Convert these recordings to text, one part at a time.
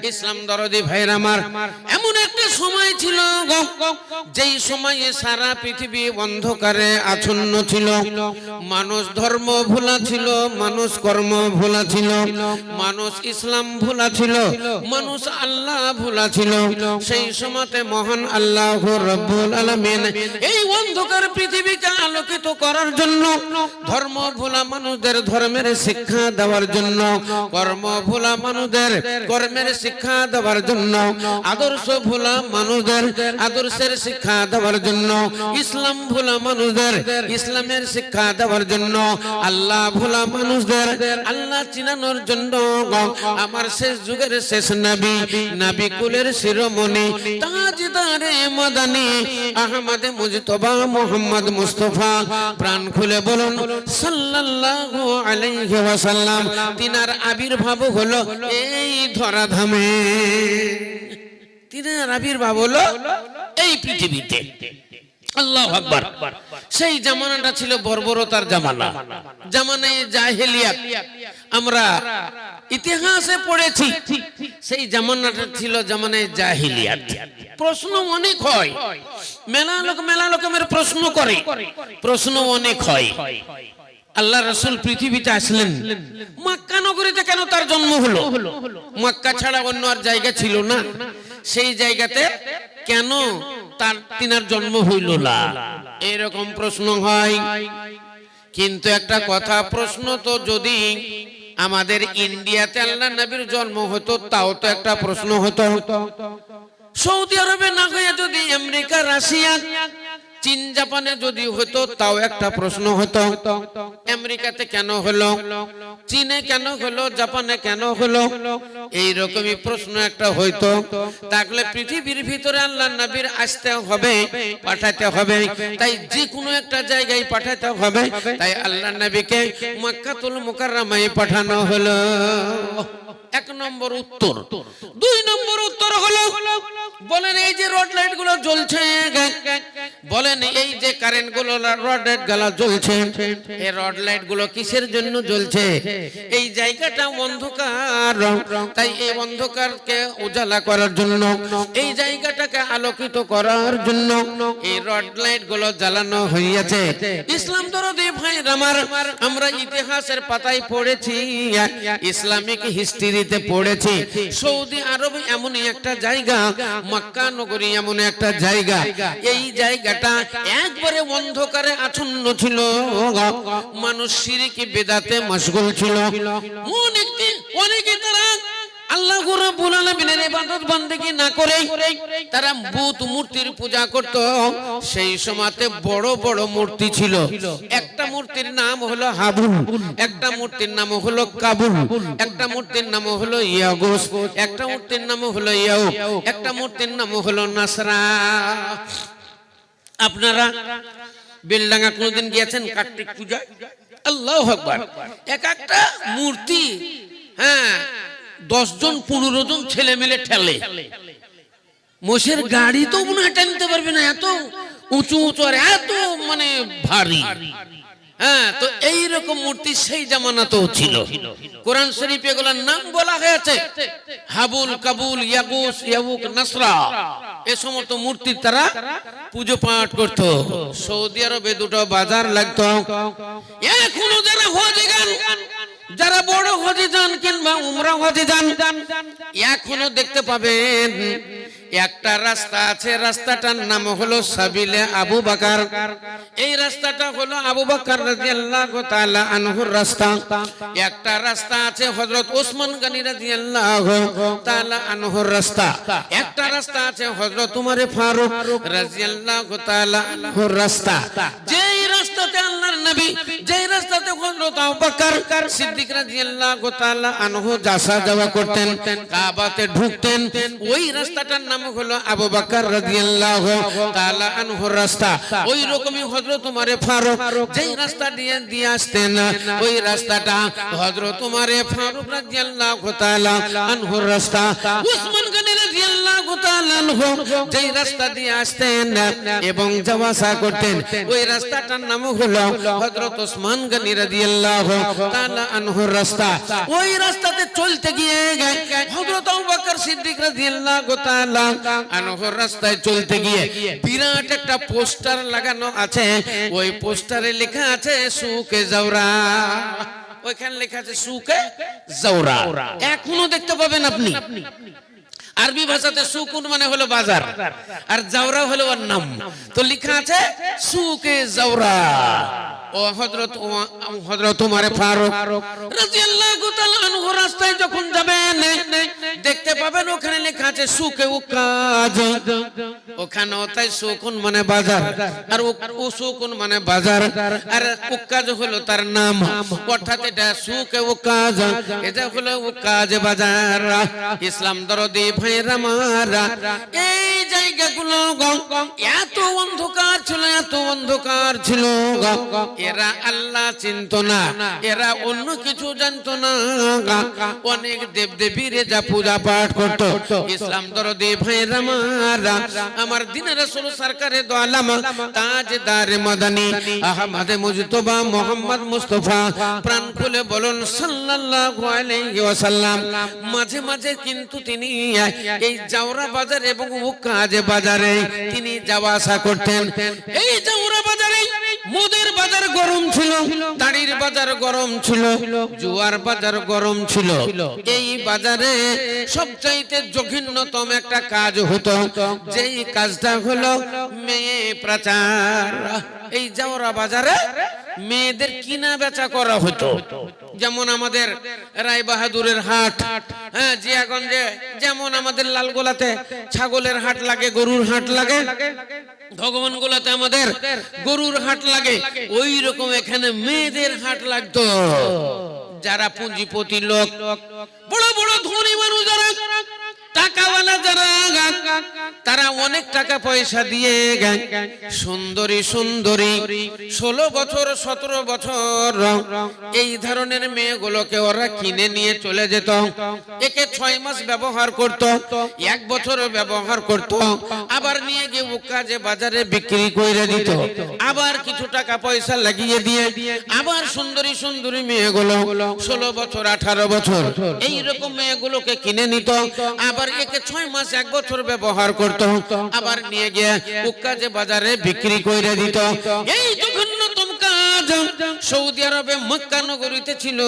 ইসলাম দরদি ভাইরা আমার, এমন একটা সময় ছিল যেই সময়ে সারা পৃথিবী অন্ধকারে আচ্ছন্ন ছিল। মানুষ ধর্ম ভোলা ছিল, মানুষ কর্ম ভোলা ছিল, মানুষ ইসলাম ভোলা ছিল, মানুষ আল্লাহ ভোলা ছিল। সেই সময়তে মহান আল্লাহ রাব্বুল আলামিন এই অন্ধকার পৃথিবীকে আলোকিত করার জন্য, ধর্ম ভোলা মানুষদের ধর্মের শিক্ষা দেওয়ার জন্য, কর্ম ভোলা মানুষদের কর্মের শিক্ষা দেওয়ার জন্য, আদর্শ ভোলা মানুষদের আদর্শের শিক্ষা দেওয়ার জন্য, ইসলাম ভোলা মানুষদের ইসলামের শিক্ষা দেওয়ার জন্য, আল্লাহ ভোলা মানুষদের আল্লাহ চিনানোর জন্য আমার শেষ যুগের শেষ নবী, নবী কুলের শিরোমণি তাজদারে মাদানী আহমদ মুজতবা মুহাম্মদ মুস্তাফা, প্রাণ খুলে বলুন সাল্লাল্লাহু আলাইহি ওয়াসাল্লাম, তিনার আবির্ভাব হলো এই ধরাধামে, তিনার আবির্ভাব হলো এই পৃথিবীতে। আল্লাহু আকবার। সেই জামানাটা ছিল বর্বরতার জামানা, জামানায়ে জাহেলিয়াত। আমরা ইতিহাসে পড়েছি সেই জামানাটা ছিল জামানায়ে জাহেলিয়াত। প্রশ্ন অনেক হয়, মেলা রকমের প্রশ্ন করে, প্রশ্ন অনেক হয়। আল্লাহ রাসূল পৃথিবীতে আসলেন, মক্কা নগরীতে কেন তার জন্ম হলো? মক্কা ছাড়া অন্য আর জায়গা ছিল না, সেই জায়গাতে কেন তিনার জন্ম হইল না? এরকম প্রশ্ন হয়। কিন্তু একটা কথা, প্রশ্ন তো যদি আমাদের ইন্ডিয়াতে আল্লাহ নবীর জন্ম হতো তাও তো একটা প্রশ্ন হতো। সৌদি আরবে না হয়ে যদি আমেরিকা, রাশিয়া, চীন, জাপানে যদি হতো তাও একটা প্রশ্ন হতো। আমেরিকাতে কেন হলো, চীনে কেন হলো, জাপানে কেন হলো, এইরকমই প্রশ্ন একটা হইতো। তাহলে পৃথিবীর ভিতরে আল্লাহ নবীর আসতে হবে, পাঠাতে হবে, তাই যে কোনো একটা জায়গায় পাঠাতে হবে। তাই আল্লাহ নবীকে মক্কাতুল মুকাররমায় পাঠানো হলো। এক নম্বর উত্তর। দুই নম্বর উত্তর হলো, বলেন এই যে রড লাইট গুলো জ্বলছে, বলেন এই যে কারেন্ট গুলো রড লাইট গুলো জ্বলছে, এই রড লাইট গুলো কিসের জন্য জ্বলছে? এই জায়গাটা অন্ধকার, তাই এই অন্ধকারকে উজালা করার জন্য, এই জায়গাটাকে আলোকিত করার জন্য এই রড লাইট গুলো জ্বালানো হইয়াছে। ইসলাম দরদি ভাইরা আমার, আমরা ইতিহাসের পাতায় পড়েছি, ইসলামিক হিস্ট্রিতে পড়েছি, সৌদি আরব এমনই একটা জায়গা, মক্কা নগরী এমন একটা জায়গা, এই জায়গাটা একবারে অন্ধকারে আচ্ছন্ন ছিল। মানুষ শিরকি বিদআতে মশগুল ছিল। অনেকে তারা আল্লাহ রাব্বুল আলামিনের ইবাদত বন্দেগী না করে তারা বুত মূর্তির পূজা করত। সেই সময়তে বড় বড় মূর্তি ছিল। একটা মূর্তির নাম হলো হাবুল, একটা মূর্তির নাম হলো কাবুল, একটা মূর্তির নাম হলো ইয়াগুস, একটা মূর্তির নাম হলো ইয়াউক, একটা মূর্তির নাম হলো নাসরা। আপনারা বেলডাঙ্গা কোনদিন গিয়েছেন কার্তিক পূজায়? আল্লাহু আকবার। এক একটা মূর্তি, হ্যাঁ, 10 জন 15 জন ছেলে মিলে ঠেলে। মোষের গাড়ি তো মনে হয় টানতে পারবে না, এত উঁচু উঁচু আর এত মানে ভারী। হ্যাঁ, তো এইরকম মূর্তি সেই জামানাতেও ছিল। কোরআন শরীফে এগুলোর নাম বলা হয়েছে, হাবুল, কাবুল, ইয়াগুস, ইয়াউক, নাসরা। এই সমস্ত মূর্তির তারা পুজো পাঠ করত। সৌদি আরবে দুটো বাজার লাগতো। এখনো যারা হজে যান, যারা বড় হজে যান কিংবা উমরা হজে যান, এখনো দেখতে পাবেন একটা রাস্তা আছে, রাস্তাটার নাম হলো সাবিলে আবু বকর। এই রাস্তাটা হলো আবু বকর রাদিয়াল্লাহু তাআলা আনহুর রাস্তা। একটা রাস্তা আছে হযরত ওসমান গনি রাদিয়াল্লাহু তাআলা আনহুর রাস্তা। একটা রাস্তা আছে হযরত উমর ফারুক রাদিয়াল্লাহু তাআলা আনহুর রাস্তা। যেই রাস্তাতে আল্লাহর নবী, যেই রাস্তাতে হযরত আবু বকর সিদ্দিক রাদিয়াল্লাহু তাআলা আনহু আসা যাওয়া করতেন, কাবাতে ঢুকতেন, ওই রাস্তাটার নাম হলো আবু বকর রাদিয়াল্লাহু তাআলা আনহুর রাস্তা। ওই রকমই হযরত উমর ফারুক যেই রাস্তা দিয়ে আসতেন, ওই রাস্তাটা হযরত উমর ফারুক রাদিয়াল্লাহু তাআলা আনহুর রাস্তা। উসমান গনি রাদিয়াল্লাহু তাআলা আনহু যেই রাস্তা দিয়ে আসতেন এবং যাওয়া আসা করতেন, ওই রাস্তাটার নাম হলো হযরত ওসমান গনি রাদিয়াল্লাহু তাআলা আনহুর রাস্তা। ওই রাস্তাতে চলতে গিয়ে হযরত আবু বকর বকর সিদ্দিক রাদিয়াল্লাহু তাআলা আনহু রাস্তায় চলতে গিয়ে বিরাট একটা পোস্টার লাগানো আছে, ওই পোস্টারে লেখা আছে সুকে জাওরা। ওইখানে লেখা আছে সুকে জাওরা, এখনো দেখতে পাবেন আপনি। আরবি ভাষাতে সুকুন মানে হলো বাজার, আর জাওরা হলো ওর নাম। তো লেখা আছে সুকে জাওরা। ও হযরত ওমর ফারুক রাদিয়াল্লাহু তাআলা আনহু রাস্তায় যখন যাবেন দেখতে পাবেন ওখানে লেখা আছে সুকে উকাজ। ওখানে তাই সুকুন মানে বাজার, আর সুকুন মানে বাজার, আর উকাজ হলো তার নাম। অর্থাৎ এটা সুকে উকাজ, এটা হলো উকাজ বাজার। ইসলাম দরদি ভাইরা মারা, এই জায়গাগুলো এত অন্ধকার ছিল, এত অন্ধকার ছিল। এরা আল্লাহ চিনত না, এরা অন্য কিছু জানতো না। অনেক দেবদেবীর যা পূজা পাঠ করতো। ইসলাম দরদি ভাইরা মারা, আমার দ্বীনের রাসূল সরকারে দো আলম তাজদার মাদানী আহমদ মুজতবা মোহাম্মদ মুস্তাফা, প্রাণ খুলে বলুন সাল্লাল্লাহু আলাইহি ওয়াসাল্লাম। মাঝে মাঝে কিন্তু তিনি এই জাওরা বাজার এবং উকাজ বাজারে তিনি যাওয়া আসা করতেন। এই জাওরা বাজারে মুদের বাজার গরম ছিল, দাড়ির বাজার গরম ছিল, জুয়ার বাজার গরম ছিল। এই বাজারে সবচাইতে জঘন্যতম একটা কাজ হতো, যেই কাজটা হলো মেয়ে পাচার। এই জাওরা বাজারে মেয়েদের কিনা বেচা করা হতো। যেমন আমাদের রায় বাহাদুরের হাট, হ্যাঁ জিয়াগঞ্জে, যেমন আমাদের লালগোলাতে ছাগলের হাট লাগে, গরুর হাট লাগে, ভগবান গোলাতে আমাদের গরুর হাট লাগে, ওই রকম এখানে মেয়েদের হাট লাগতো। যারা পুঁজিপতি লোক, বড় বড় ধনী মানুষ, যারা টাকাওয়ালা, যারা তারা অনেক টাকা পয়সা দিয়ে সুন্দরী সুন্দরী 16 বছর 17 বছর এই ধরনের মেয়েগুলোকে ওরা কিনে নিয়ে চলে যেত। একে 6 মাস ব্যবহার করত, 1 বছর ব্যবহার করত, আবার নিয়ে গিয়ে উকাজে বাজারে বিক্রি করে দিত। আবার কিছু টাকা পয়সা লাগিয়ে দিয়ে আবার সুন্দরী সুন্দরী মেয়েগুলো 16 বছর 18 বছর এইরকম মেয়েগুলোকে কিনে নিত। আবার একে 6 মাস 1 বছর ব্যবহার করত, আবার নিয়ে গিয়ে উকাজে বাজারে বিক্রি করে দিত। এই জঘন্যতম কাজ সৌদি আরবে মক্কা নগরীতে ছিল।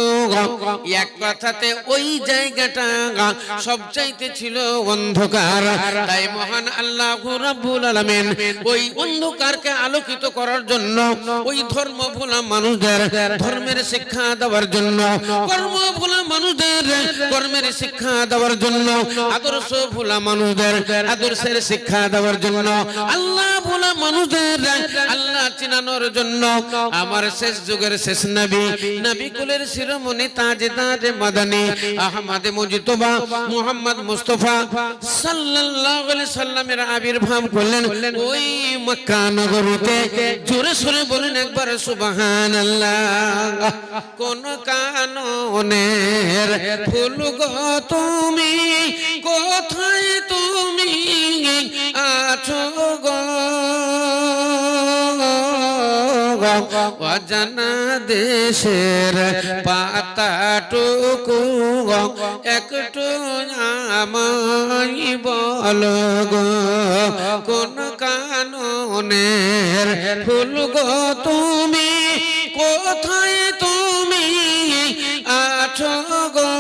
এক কথাতে ওই জায়গাটা সবচাইতে ছিল অন্ধকার। তাই মহান আল্লাহ রাব্বুল আলামিন ওই অন্ধকারকে আলোকিত করার জন্য, ওই ধর্ম ভোলা মানুষদের ধর্মের শিক্ষা দেওয়ার জন্য, কর্ম ভোলা মানুষদের কর্মের শিক্ষা দেওয়ার জন্য, আদর্শ ভোলা মানুষদের আদর্শের শিক্ষা দেওয়ার জন্য, আল্লাহ ভোলা মানুষদের আল্লাহ চিনানোর জন্য আমার শেষ যুগের শেষ নবী, নবী কুলের শিরোমণি তাজদার মাদানী আহমদ মুজতবা মুহাম্মদ মুস্তাফা সাল্লাল্লাহু আলাইহি সাল্লামের আবির্ভাব করলেন ওই মক্কা নগরীতে। জোরে সোরে বলেন একবার সুবহানাল্লাহ। কোন কাননের ফুল গো তুমি, কোথায় তুমি আছো গো, অজানা দেশের পাতাটুকু একটু আমায় বলো গো। কোন কাননের ফুল গো তুমি, কোথায় তুমি আছো গো,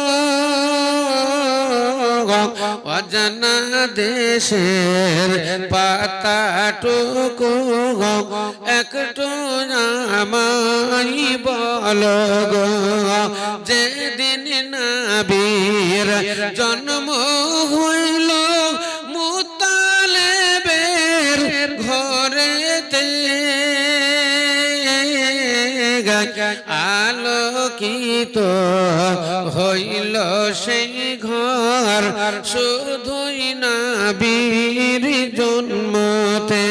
অজানা দেশের পাতাটুকু একটু আমায় বলো গো। যেদিন নবীর জন্ম হইল মুতালেবের ঘরেতে, আলোকিত হইল সেই ঘর শুধুই নবীর জন্মতে।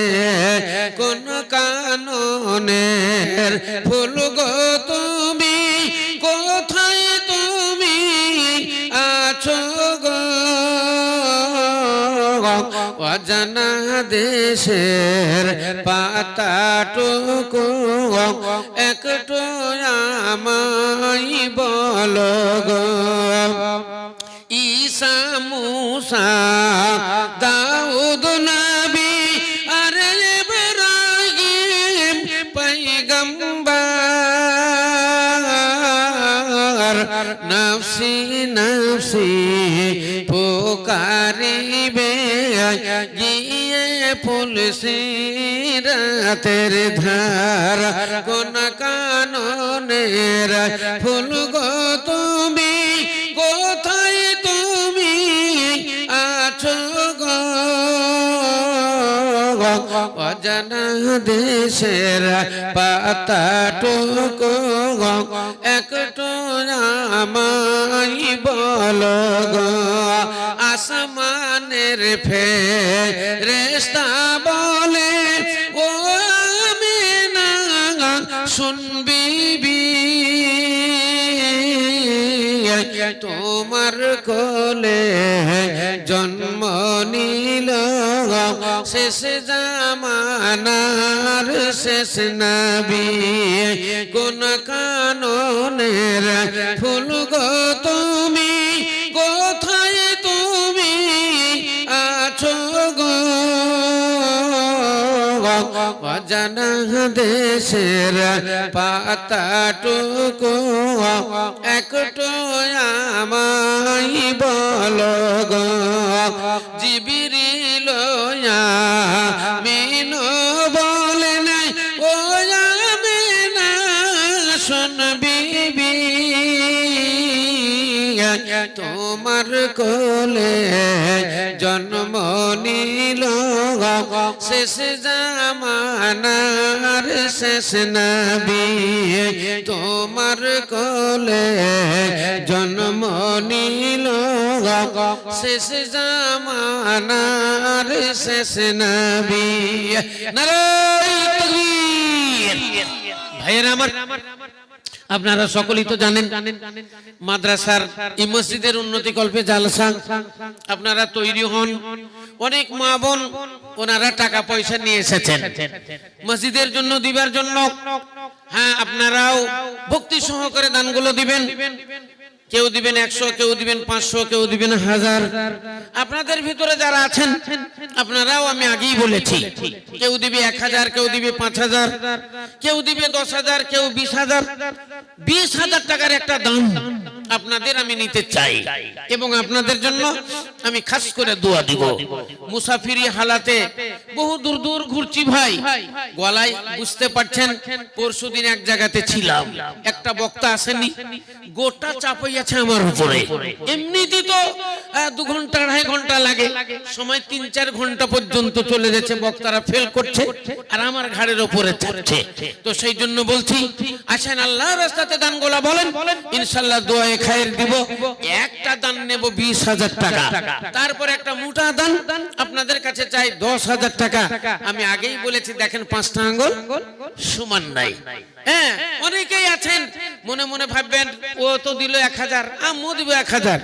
কোন কাননের ফুল গো তুমি, কোথায় তুমি আছো গো, অজানা দেশের পাতাটুকু একটু আমায় বলো গো। ঈসা ঈসা মুসা দাউদ নবী আর ইব্রাহিম পয়গম্বর নফসি নফসি পুকারিবে গিয়ে ফুলসিরাতের ধার কোন কাননের ফুল গো তুমি কোথায় তুমি আছো গো অজানা দেশের পাতা টুকু একটু আমায় বলো গো আসমানের ফেরেশতা বলে ও আমিনা শুনবি তোমার কোলে জন্ম নিল শেষ জামানার শেষ নবী কোন কাননের ফুল গো তুমি কোথায় তুমি আছো গো অজানা দেশের পাতা টুকু একটু আমায় বলো গো জিবরিল আমিন বলে নাই ও আমিনা শুনবি তোমার কোলে জন্ম নিল শেষ জামানার শেষ নবী তোমার কোলে জন্ম নিল শেষ জামানার শেষ নবী নারায়ে তাকবীর ভাইয়েরা আমার আপনারা সকলেই তো জানেন মাদ্রাসার এই মসজিদের উন্নতি কল্পে জালসা আপনারা তৈরি হন অনেক মা বোন ওনারা টাকা পয়সা নিয়ে এসেছেন মসজিদের জন্য দিবার জন্য হ্যাঁ আপনারাও ভক্তি সহকারে দানগুলো দিবেন কেউ দিবেন 100 কেউ দিবেন 500 কেউ দিবেন 1000 আপনাদের ভিতরে যারা আছেন আপনারাও আমি আগেই বলেছি কেউ দিবে 1000 কেউ দিবে 5000 কেউ দিবে 10000 কেউ 20000 20000 টাকার একটা দান আপনাদের আমি নিতে চাই এবং আপনাদের জন্য আমি খাস করে দোয়া দিব মুসাফিরি হালাতে বহু দূর দূর ঘুরছি ভাই গলায় বুঝতে পারছেন পরশুদিন এক জায়গাতে ছিলাম একটা বক্তা আসেনি গোটা চাপাই আছে আমার উপরে এমনিতে তো 2 ঘন্টা 2.5 ঘন্টা লাগে সময় 3-4 ঘন্টা পর্যন্ত চলে যাচ্ছে বক্তারা ফেল করছে আর আমার ঘাড়ের উপরে থাকছে তো সেই জন্য বলছি আসেন আল্লাহর রাস্তাতে দানগুলো বলেন ইনশাআল্লাহ দোয়ায় খায়ের দিব একটা দান নেব 20000 টাকা তারপর একটা মোটা দান আপনাদের কাছে চাই 10000 টাকা আমি আগেই বলেছি দেখেন 5টা আঙ্গুল সমান নাই হ্যাঁ অনেকেই আছেন মনে মনে ভাববেন ও তো দিল 1000 আমিও দিব 1000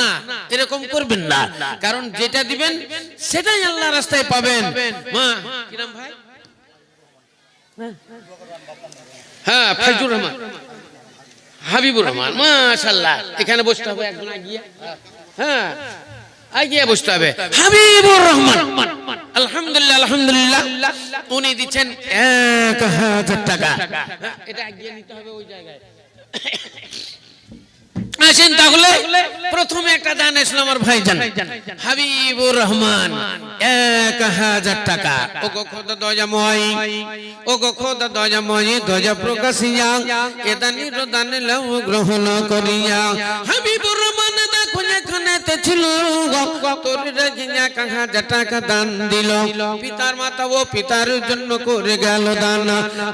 না এরকম করবেন না কারণ যেটা দিবেন সেটাই আল্লাহর রাস্তায় পাবেন মা কি নাম ভাই হ্যাঁ ফাইজুর রহমান হাবিবুর রহমান মাশাআল্লাহ এখানে বসতে হবে একজন আগিয়ে হ্যাঁ আগিয়ে বসতে হবে হাবিবুর রহমান আলহামদুলিল্লাহ আলহামদুলিল্লাহ উনি দিচ্ছেন 1000 টাকা এটা আগিয়ে নিতে হবে ওই জায়গায় আসেন তাহলে প্রথমে একটা দান আসলো আমার ভাইজান হাবিবুর রহমান 1000 টাকা ও গো খোদা দয়াময় ও গো খোদা দয়াময় দয়া প্রকাশিয়া এ দানির দান লও গ্রহণ করিয়া হাবিবুর রহমান দেখো এখানেতে ছিল তোর রাজিয়া 1000 টাকা দান দিল পিতার মাতা ও পিতার জন্য করে গেল দান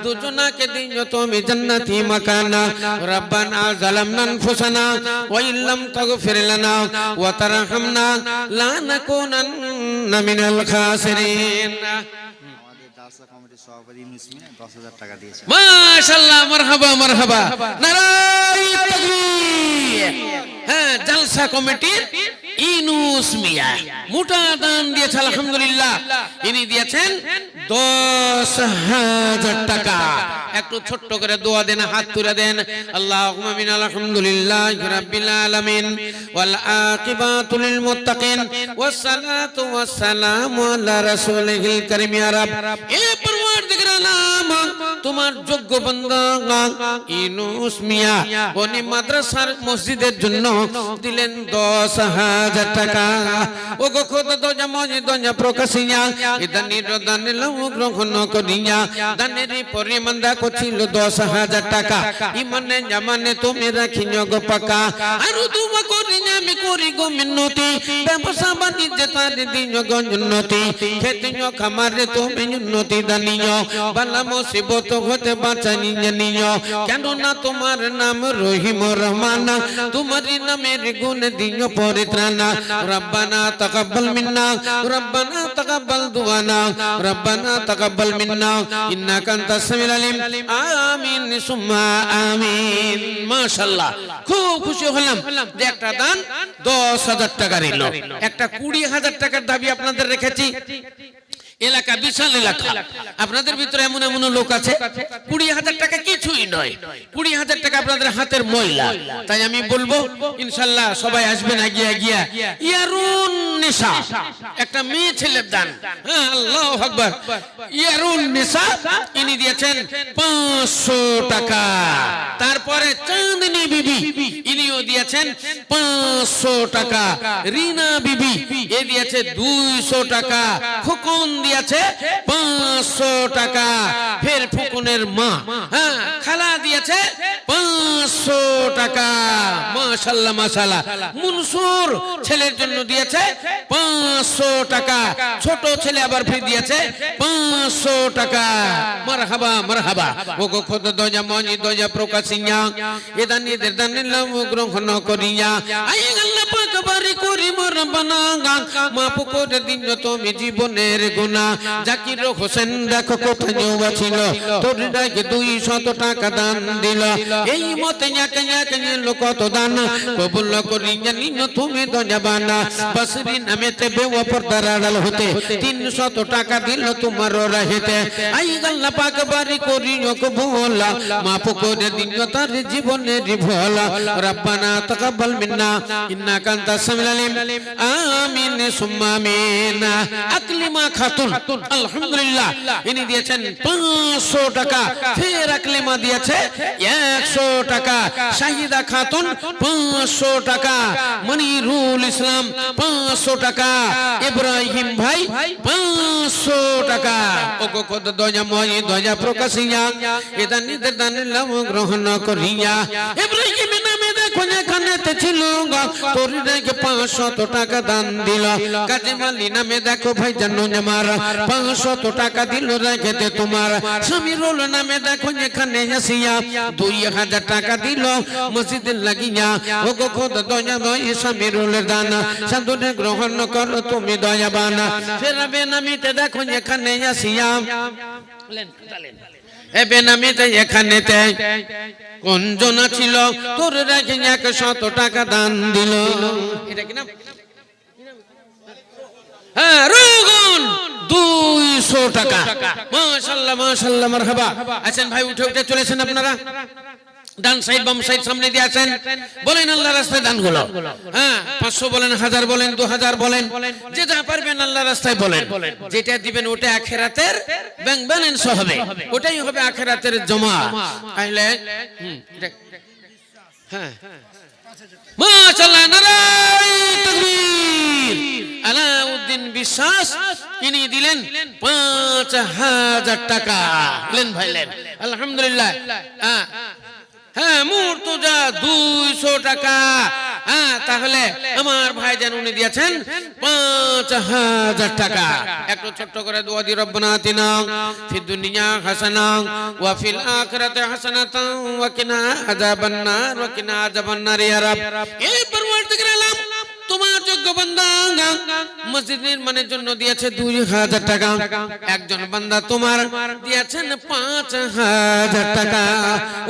দুজনাকে দিও তুমি জান্নাতি মাকানা রব্বানা যালামনা আনফুসানা وإن لم تغفر لنا وترحمنا لنكونن من الخاسرين মাশাআল্লাহ মারহাবা মারহাবা নারায়ে তাকবীর হ্যাঁ জালসা কমিটির ইনুস মিয়া মোটা দান দিয়েছে আলহামদুলিল্লাহ ইনি দিয়েছেন 10000 টাকা একটু ছোট্ট করে দোয়া দেন, হাত তুলে দেন। আল্লাহুম্মা মিনাল হামদুলিল্লাহি রাব্বিল আলামিন ওয়াল আকিবাতু লিল মুত্তাকিন ওয়াস সালাতু ওয়াস সালামু আলা রাসূলিল কারীম। ইয়া রাব, এ পরওয়ারদিগার আলাম, তোমার যোগ্য বান্দা ইউনূস মিয়া উনি মাদ্রাসার মসজিদের জন্য দিলেন 10,000 টাকা। ও গো খোদা দয়া মজি দয়া প্রকাশিয়া ইদানির দানে লও গ্রহণ করিয়া। দানের পরিমাণ দেখো ছিল 10,000 টাকা। ইমানে জামানে তুমি রাখিও গো পাকা। আর দোয়া করি আমি করি গো মিন্নতি, ব্যবসা বাণিজ্যে তার দিও গো উন্নতি। খেতিও খামারে তুমি উন্নতি দানিও, বালা মুসিবত হতে বাঁচানি জানিও। কেন না তোমার নাম রহিম রহমান, তোমারই নামের গুণ দিও পরিত্রাণ। রব্বানা তাকাব্বাল মিন্না, রব্বানা তাকাব্বাল দুআনা, রব্বানা তাকাব্বাল মিন্না ইন্নাকা আনতাস সামিউল আলিম। আমিন সুম্মা আমিন। মাশাআল্লাহ, খুব খুশি হলাম যে একটা দান 10,000 টাকা নিল। একটা 20,000 টাকার দাবি আপনাদের রেখেছি। এলাকা বিশাল এলাকা, আপনাদের ভিতরে এমন এমন লোক আছে 20,000 টাকা কিছুই নয়। 20,000 টাকা আপনাদের হাতের ময়লা। তাই আমি বলবো ইনশাআল্লাহ সবাই আসবেন আগিয়া গিয়া। ইয়ারুন নিসা, একটা মেয়ে ছেলের দান। হ্যাঁ, আল্লাহু আকবার। ইয়ারুন নিসা ইনি দিয়েছেন 500 টাকা। তারপরে চাঁদনী বিবি ইনিও দিয়েছেন 500 টাকা। রিনা বিবি এ দিয়েছে 200 টাকা। খোকন দিয়েছে 500 টাকা। ফের ফুকুনের মা, হ্যাঁ, খালা দিয়েছে 500 টাকা। মাশাআল্লাহ মাশাআল্লাহ। মুনসুর ছেলের জন্য দিয়েছে 500 টাকা। ছোট ছেলে আবার ফির দিয়েছে 500 টাকা। মারহাবা মারহাবা। ও গো খোদা দয়া মনি দয়া প্রকাশিয়া এদানিদের দানে লাভ গ্রহণ করিয়া। আই আল্লাহ পাক বারি করি মোর বানাগা, মাফ করে দিন তুমি জীবনের গুনাহ। জাকির হোসেন দেখো কোথায় যাওয়া ছিল, তোর ডাকে 200 টাকা দান দিল। এই মতে কত দান কবুল করি জানি তুমি দয়াবানা। বসরি নামেতে বেওয়াপরদার আড়াল হতে 300 টাকা দিল তোমার রাহেতে। আই আল্লাহ পাক বারি করি কবুল, মাফ করে দিন তার জীবনের ভোলা। রব্বানা তাকাব্বাল মিন্না ইন্নাকা আনতাস সামিউল আলিম। আমিন সুম্মা আমিন। আকলিমা খাতুন আলহামদুলিল্লাহ ইনি দিয়েছেন 500 টাকা। ফের আকলিমা দিয়েছে 100 টাকা। শাহিদা খাতুন 500 টাকা। মনিরুল ইসলাম 500 টাকা। ইব্রাহিম ভাই 500 টাকা। ও গো খোদা দয়া মহি দয়া প্রকাশিয়া এদানিদের দানে লাভ গ্রহণ করিয়া। ইব্রাহিম নামে দেখো এখানেতে ছিল তোর নাকি 500 টাকা দান দিল। কাজী মালি নামে দেখো ভাই জানো আমার 500 টাকা দিল রেখেতে তোমার। সামিরুল নামে দেখো এখানে আসিয়া 2,000 টাকা দিল মসজিদে লাগিয়া। ও গো খোদা দয়া দয়া সামিরুলের দান সাধুরে গ্রহণ করো তুমি দয়াবান। ফেরাবে নামিতে দেখো এখানে আসিয়া এ বেনামিতে এখানেতে কোন জনা ছিল তোর রেখে 100 টাকা দান দিল। এটা কি নাম? হ্যাঁ, রুগুন 200 টাকা। মাশাআল্লাহ মাশাআল্লাহ মারহাবা। আছেন ভাই, উঠে উঠে চলেছেন আপনারা। ডান সাইড বাম সাইড সামনে দিয়ে আছেন। বলেন আল্লাহর রাস্তায় দান গুলো। হ্যাঁ, 500 বলেন, 1000 বলেন, 2000 বলেন, যে যা পারবেন আল্লাহর রাস্তায় বলেন। যেটা দিবেন ওটা আখিরাতের ব্যাংক ব্যালেন্স হবে, ওটাই হবে আখিরাতের জমা। তাহলে হ্যাঁ, মাশাআল্লাহ, নারায়ে তাকবীর। আলাউদ্দিন বিশ্বাস ইনি দিলেন 5,000 টাকা। লেন ভাই লেন, আলহামদুলিল্লাহ। হ্যাঁ, মুর্তজা 200 টাকা। হ্যাঁ, তাহলে আমার ভাইজান উনি দিয়েছেন 5,000 টাকা। একটু ছোট্ট করে দোয়া দি, রব্বানা আতিনা ফিদ দুনিয়া হাসানা ওয়া ফিল আখিরাতি হাসানাতান ওয়া কিনা আযাবান নার ওয়া কিনা আযাবান নার। ইয়া রাব, এই পরওয়ারদিগার আলম তোমার যোগ্য বান্দা মসজিদ নির্মাণের জন্য দিয়েছে 2000 টাকা, একজন বান্দা তোমার দিয়েছেন 5000 টাকা।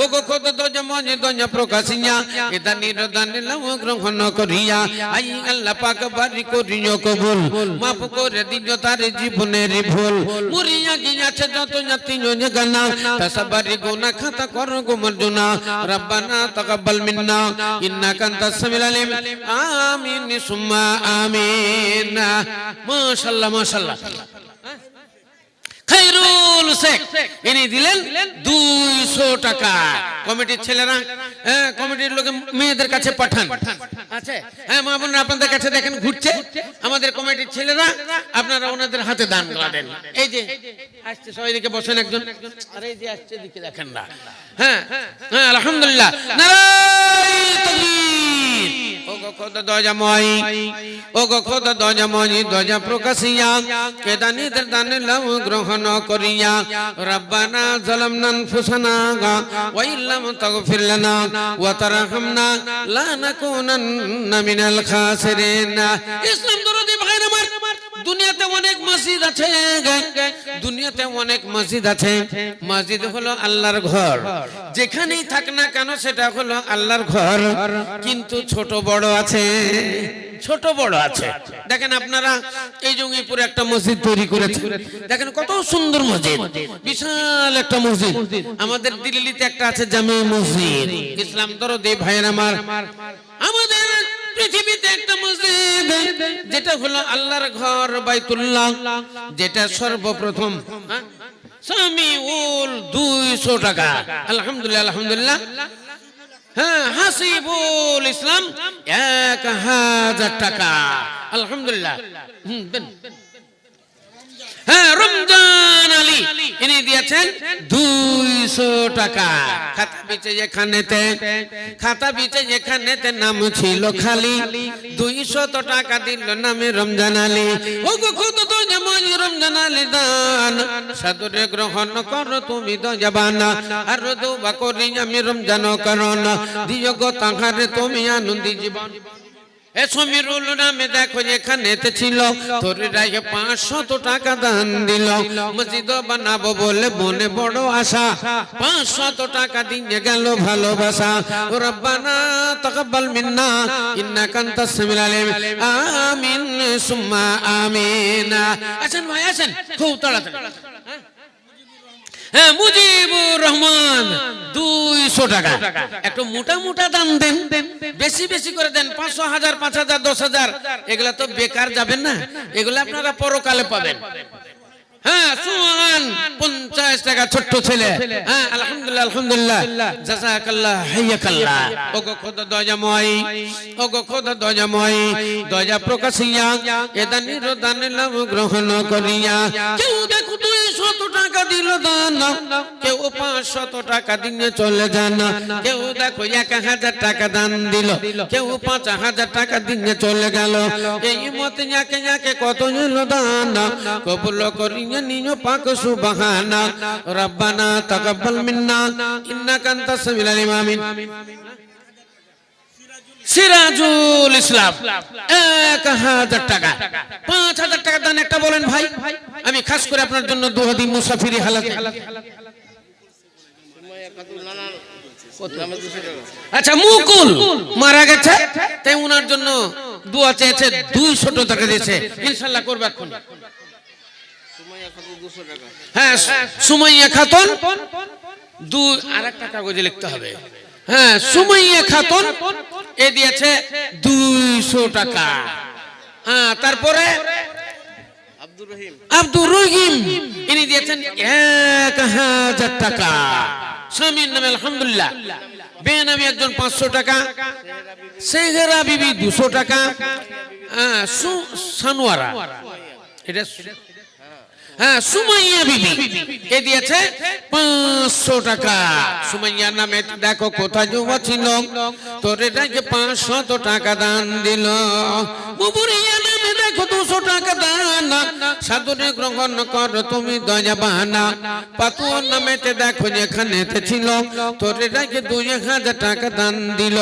ও গো খোদা দরজা মজে দরজা প্রকাশিয়া এটা নিরদান লাও গ্রহণ করিয়া আই আল্লাহ পাক বাড়ি করিও কবুল, মাফ করে দিও তার জীবনের ভুল। মুরিয়া গিয়াছে যত জাতি জনে গানা তাসাবারি গুনাহ খাতা করো গো মারজুনা। রব্বানা তাকাব্বাল মিন্না ইন্নাকা আনতাস সামিউল আলিম। আমিন সুম্মা আমিন। মাশাআল্লাহ মাশাআল্লাহ। খায়রুল শেখ ইনি দিলেন 200 টাকা। কমিটির ছেলেরা, কমিটির লোকে মেয়েদের কাছে পাঠান আছে। হ্যাঁ মা বোনেরা আপনাদের কাছে দেখেন ঘুরছে আমাদের কমিটির ছেলেরা, আপনারা ওনাদের হাতে দান করেন। এই যে আসছে সবাই দিকে বসেন একজন, আর এই যে আসছে দিকে দেখেন না। হ্যাঁ হ্যাঁ আলহামদুলিল্লাহ। নারায়ে তাকবীর। ও গো খোদা দয়াময়, ও গো খোদা দয়াময় দয়া প্রকাশিয়া কেদানিদের দান লাও গ্রহণ করিয়া। রব্বানা যালামনা আনফুসানা ওয়া ইল্লাম তাগফির লানা ওয়া তারহামনা লানাকুনান্না মিনাল খাসিরিন। ইসলাম দরদি ভাইরা আমার, দুনিয়াতে অনেক মসজিদ আছে, দুনিয়াতে অনেক মসজিদ আছে। মসজিদ হলো আল্লাহর ঘর, যেখানেই থাক না কেন সেটা হলো আল্লাহর ঘর। কিন্তু ছোট বড় আছে, ছোট বড় আছে। দেখেন আপনারা এই জঙ্গিপুরে একটা মসজিদ তৈরি করেছে, দেখেন কত সুন্দর মসজিদ, বিশাল একটা মসজিদ। আমাদের দিল্লিতে একটা আছে জামে মসজিদ। ইসলাম দরদি ভাইয়ের আমার, আমাদের পৃথিবীতে একটা মসজিদ যেটা হলো আল্লাহর ঘর বাইতুল্লাহ, যেটা সর্বপ্রথম সামিউল 200 টাকা। আলহামদুলিল্লাহ আলহামদুলিল্লাহ। হ্যাঁ হাসিবুল ইসলাম 1000 টাকা। আলহামদুলিল্লাহ। হ্যাঁ রমজান আলী ইনি দিয়েছেন 200 টাকা। খাতা বিচে যেখানেতে, খাতা বিচে যেখানেতে নাম ছিল খালি, 200 টাকা দিল নামে রমজান আলী। ও গো খোদা দয়াময় রমজান আলী দান সাদরে গ্রহণ করো তুমি দয়াবানা। আর দোয়া করি আমি রমজান করণ দিও গো তাহারে তুমি আনন্দি জীবন। এ সমীরুল নামে দেখো যেখানেতে ছিল তোর রায় 500 টাকা দান দিল। মসজিদ বানাবো বলে মনে বড় আশা, 500 টাকা দিয়ে গেল ভালোবাসা। রব্বানা তাকাব্বাল মিন্না ইন্নাকা আনতাস সামিউল আলিম। আমিন সুম্মা আমিন। আসেন ভাই আসেন, খুব তাড়াতাড়ি। হ্যাঁ মুজিবুর রহমান 200 টাকা। একটু মোটা মোটা দান দেন, বেশি বেশি করে দেন। 500 1000 5000 10000 এগুলা তো বেকার যাবেন না, এগুলা আপনারা পরকালে পাবেন। হ্যাঁ সুবহান 50 টাকা ছোট্ট ছেলে। হ্যাঁ আলহামদুলিল্লাহ আলহামদুলিল্লাহ জাযাকাল্লাহ হাইয়াকাল্লাহ। ও গো খোদা দয়াময়, ও গো খোদা দয়াময় দয়া প্রকাশিয়া এদানির দান লাভ গ্রহণ করিয়া। কেউ দেখো 200 টাকা দিল দান, কেউ 500 টাকা দিয়ে চলে যান, কেউ দেখো 1000 টাকা দান দিল, কেউ 5000 টাকা দিয়ে চলে গেল। এই মতে যাকে যাকে কত দিল দান কবুল করি নিও পাক সুবহানা। রব্বানা তাকাব্বাল মিন্না ইন্নাকা আনতাস সামিউল আলিম। আমিন। সিরাজুল ইসলাম 1000 টাকা। 5000 টাকা দান একটা বলেন ভাই, আমি খাস করে আপনার জন্য দুহাদি মুসাফিরি হালাতে। আচ্ছা মুকুল মারা গেছে, তাই ওনার জন্য দোয়া চেয়েছে, 200 টাকা দিয়েছে, ইনশাআল্লাহ করবে এখন। হ্যাঁ সুমাইয়া খাতুন আরেকটা কাগজে লিখতে হবে। হ্যাঁ সুমাইয়া খাতুন এ দিয়েছে 200 টাকা। হ্যাঁ তারপরে আব্দুর রহিম ইনি দিয়েছেন 1000 টাকা। স্বামীর নামে আলহামদুলিল্লাহ। বেনামি একজন 500 টাকা। সেহেরা বিবি 200 টাকা। সানোয়ারা এটা হ্যাঁ সুমাইয়া বিবি এ দিয়েছে 500 টাকা। সুমাইয়া নামে দেখো কোথায় যুবা ছিল, তোর এটাকে 500 টাকা দান দিল। বুবুরিয়া নামে দেখো 200 টাকা দান সাদরে গ্রহণ করো তুমি দয়াবানা পাতুয়ার নামেতে দেখো যেখানেতে ছিল তোরে রেখে 2000 টাকা দান দিল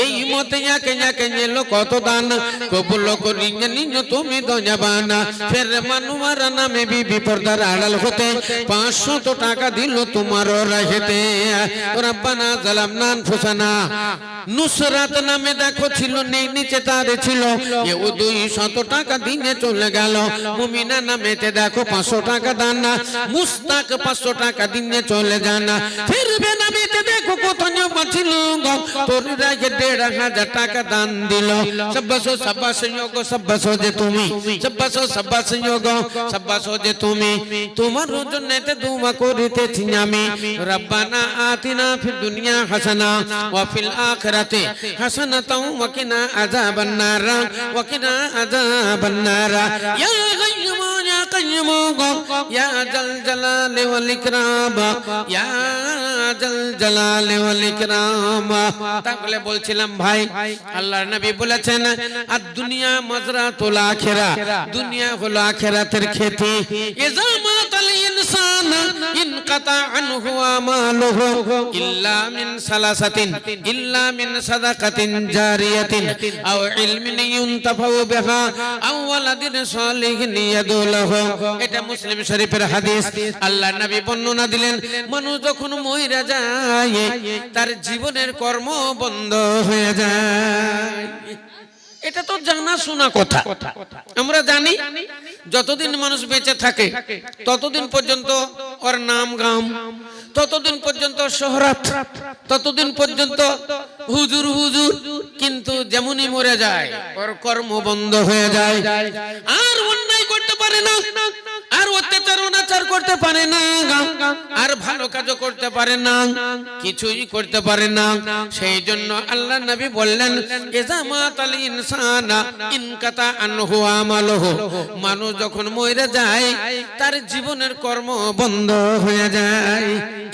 এই মতে একে একে নিল কত দান কবুল করি নিও তুমি দয়াবানা ফের মানুয়ার নামে বিবি পর্দার আড়াল হতে 500 টাকা দিল তোমার রাহেতে রব্বানা জালামনা আনফুসানা নুসরাত নামে দেখো ছিল নেই নিচে তার ছিল এও 200 টাকা দিনে চলে গেল মুমিনা নামেতে দেখো 500 টাকা দান না মুস্তাক 500 টাকা দিনে চলে যানা ফিরবে নামেতে দেখো কোথাও বাঁচিল তোর রাগে 1500 টাকা দান দিল সব্বাসো সব্বাসো যোগ সব্বাসো যে তুমি সব্বাসো সব্বাসো যোগ সব্বাসো যে তুমি তোমার জন্যতে দোয়া করিতেছি আমি রব্বানা আতিনা ফিদ দুনিয়া হাসানা ওয়া ফিল আখিরাতি হাসানাতাও ওয়া কিনা আযাবান নার ওয়া কিনা আযাবান নার ইয়া গায়্যুম ইয়া কাইয়্যুম ইয়া জাল জালালি ওয়াল ইকরাম ইয়া জাল জালালি ওয়াল ইকরাম তাহলে বলছিলাম ভাই আল্লাহর নবী বলেছেন আর দুনিয়া মাজরাতুল আখিরা দুনিয়া হলো আখিরাতের খেতি ইযা মাতাল ইনসান ইনকাতা আনহু আমালুহু ইল্লা মিন সালাসাতিন ইল্লা মিন সাদাকাতিন জারিয়াতিন আও ইলমিন ইউনতাফাউ বিহা আও ওয়ালাদিন সালিহিন ইয়াদুলাহু এটা মুসলিম শরীফের হাদিস আল্লাহর নবী বর্ণনা দিলেন মানুষ যখন মইরা যায় তার জীবনের কর্ম বন্ধ হয়ে যায় এটা তো জানা শোনা কথা আমরা জানি যতদিন মানুষ বেঁচে থাকে ততদিন পর্যন্ত ওর নাম গাম ততদিন পর্যন্ত শোহরত ততদিন পর্যন্ত হুজুর হুজুর কিন্তু যেমনই মরে যায় ওর কর্ম বন্ধ হয়ে যায় আর অন্যায় করতে পারে না আর অত্যাচার অনাচার করতে পারে না আর ভালো কাজও করতে পারে না কিছুই করতে পারে না সেই জন্য আল্লাহর নবী বললেন ইযা মাতাল ইনসানা ইনকাতা আনহু আমালুহু মানুষ যখন মরে যায় তার জীবনের কর্ম বন্ধ হয়ে যায়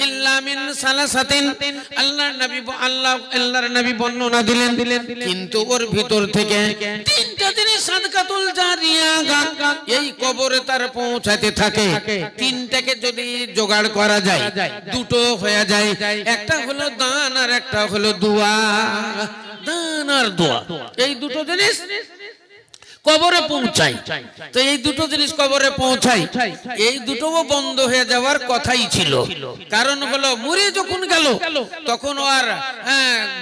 ইল্লা মিন সালাসাতিন আল্লাহর নবী বর্ণনা দিলেন কিন্তু ওর ভিতর থেকে তিনটা জিনিস সাদকাতুল জারিয়া এই কবরে তার পৌঁছাতে থাকে তিনটাকে যদি জোগাড় করা যায় দুটো হয়ে যায় একটা হলো দান আর একটা হলো দোয়া দান আর দোয়া এই দুটো জিনিস কবরে পৌঁছায় তো এই দুটো জিনিস কবরে পৌঁছায় এই দুটোও বন্ধ হয়ে যাওয়ার কথাই ছিল কারণ হলো মরে যখন গেল তখন আর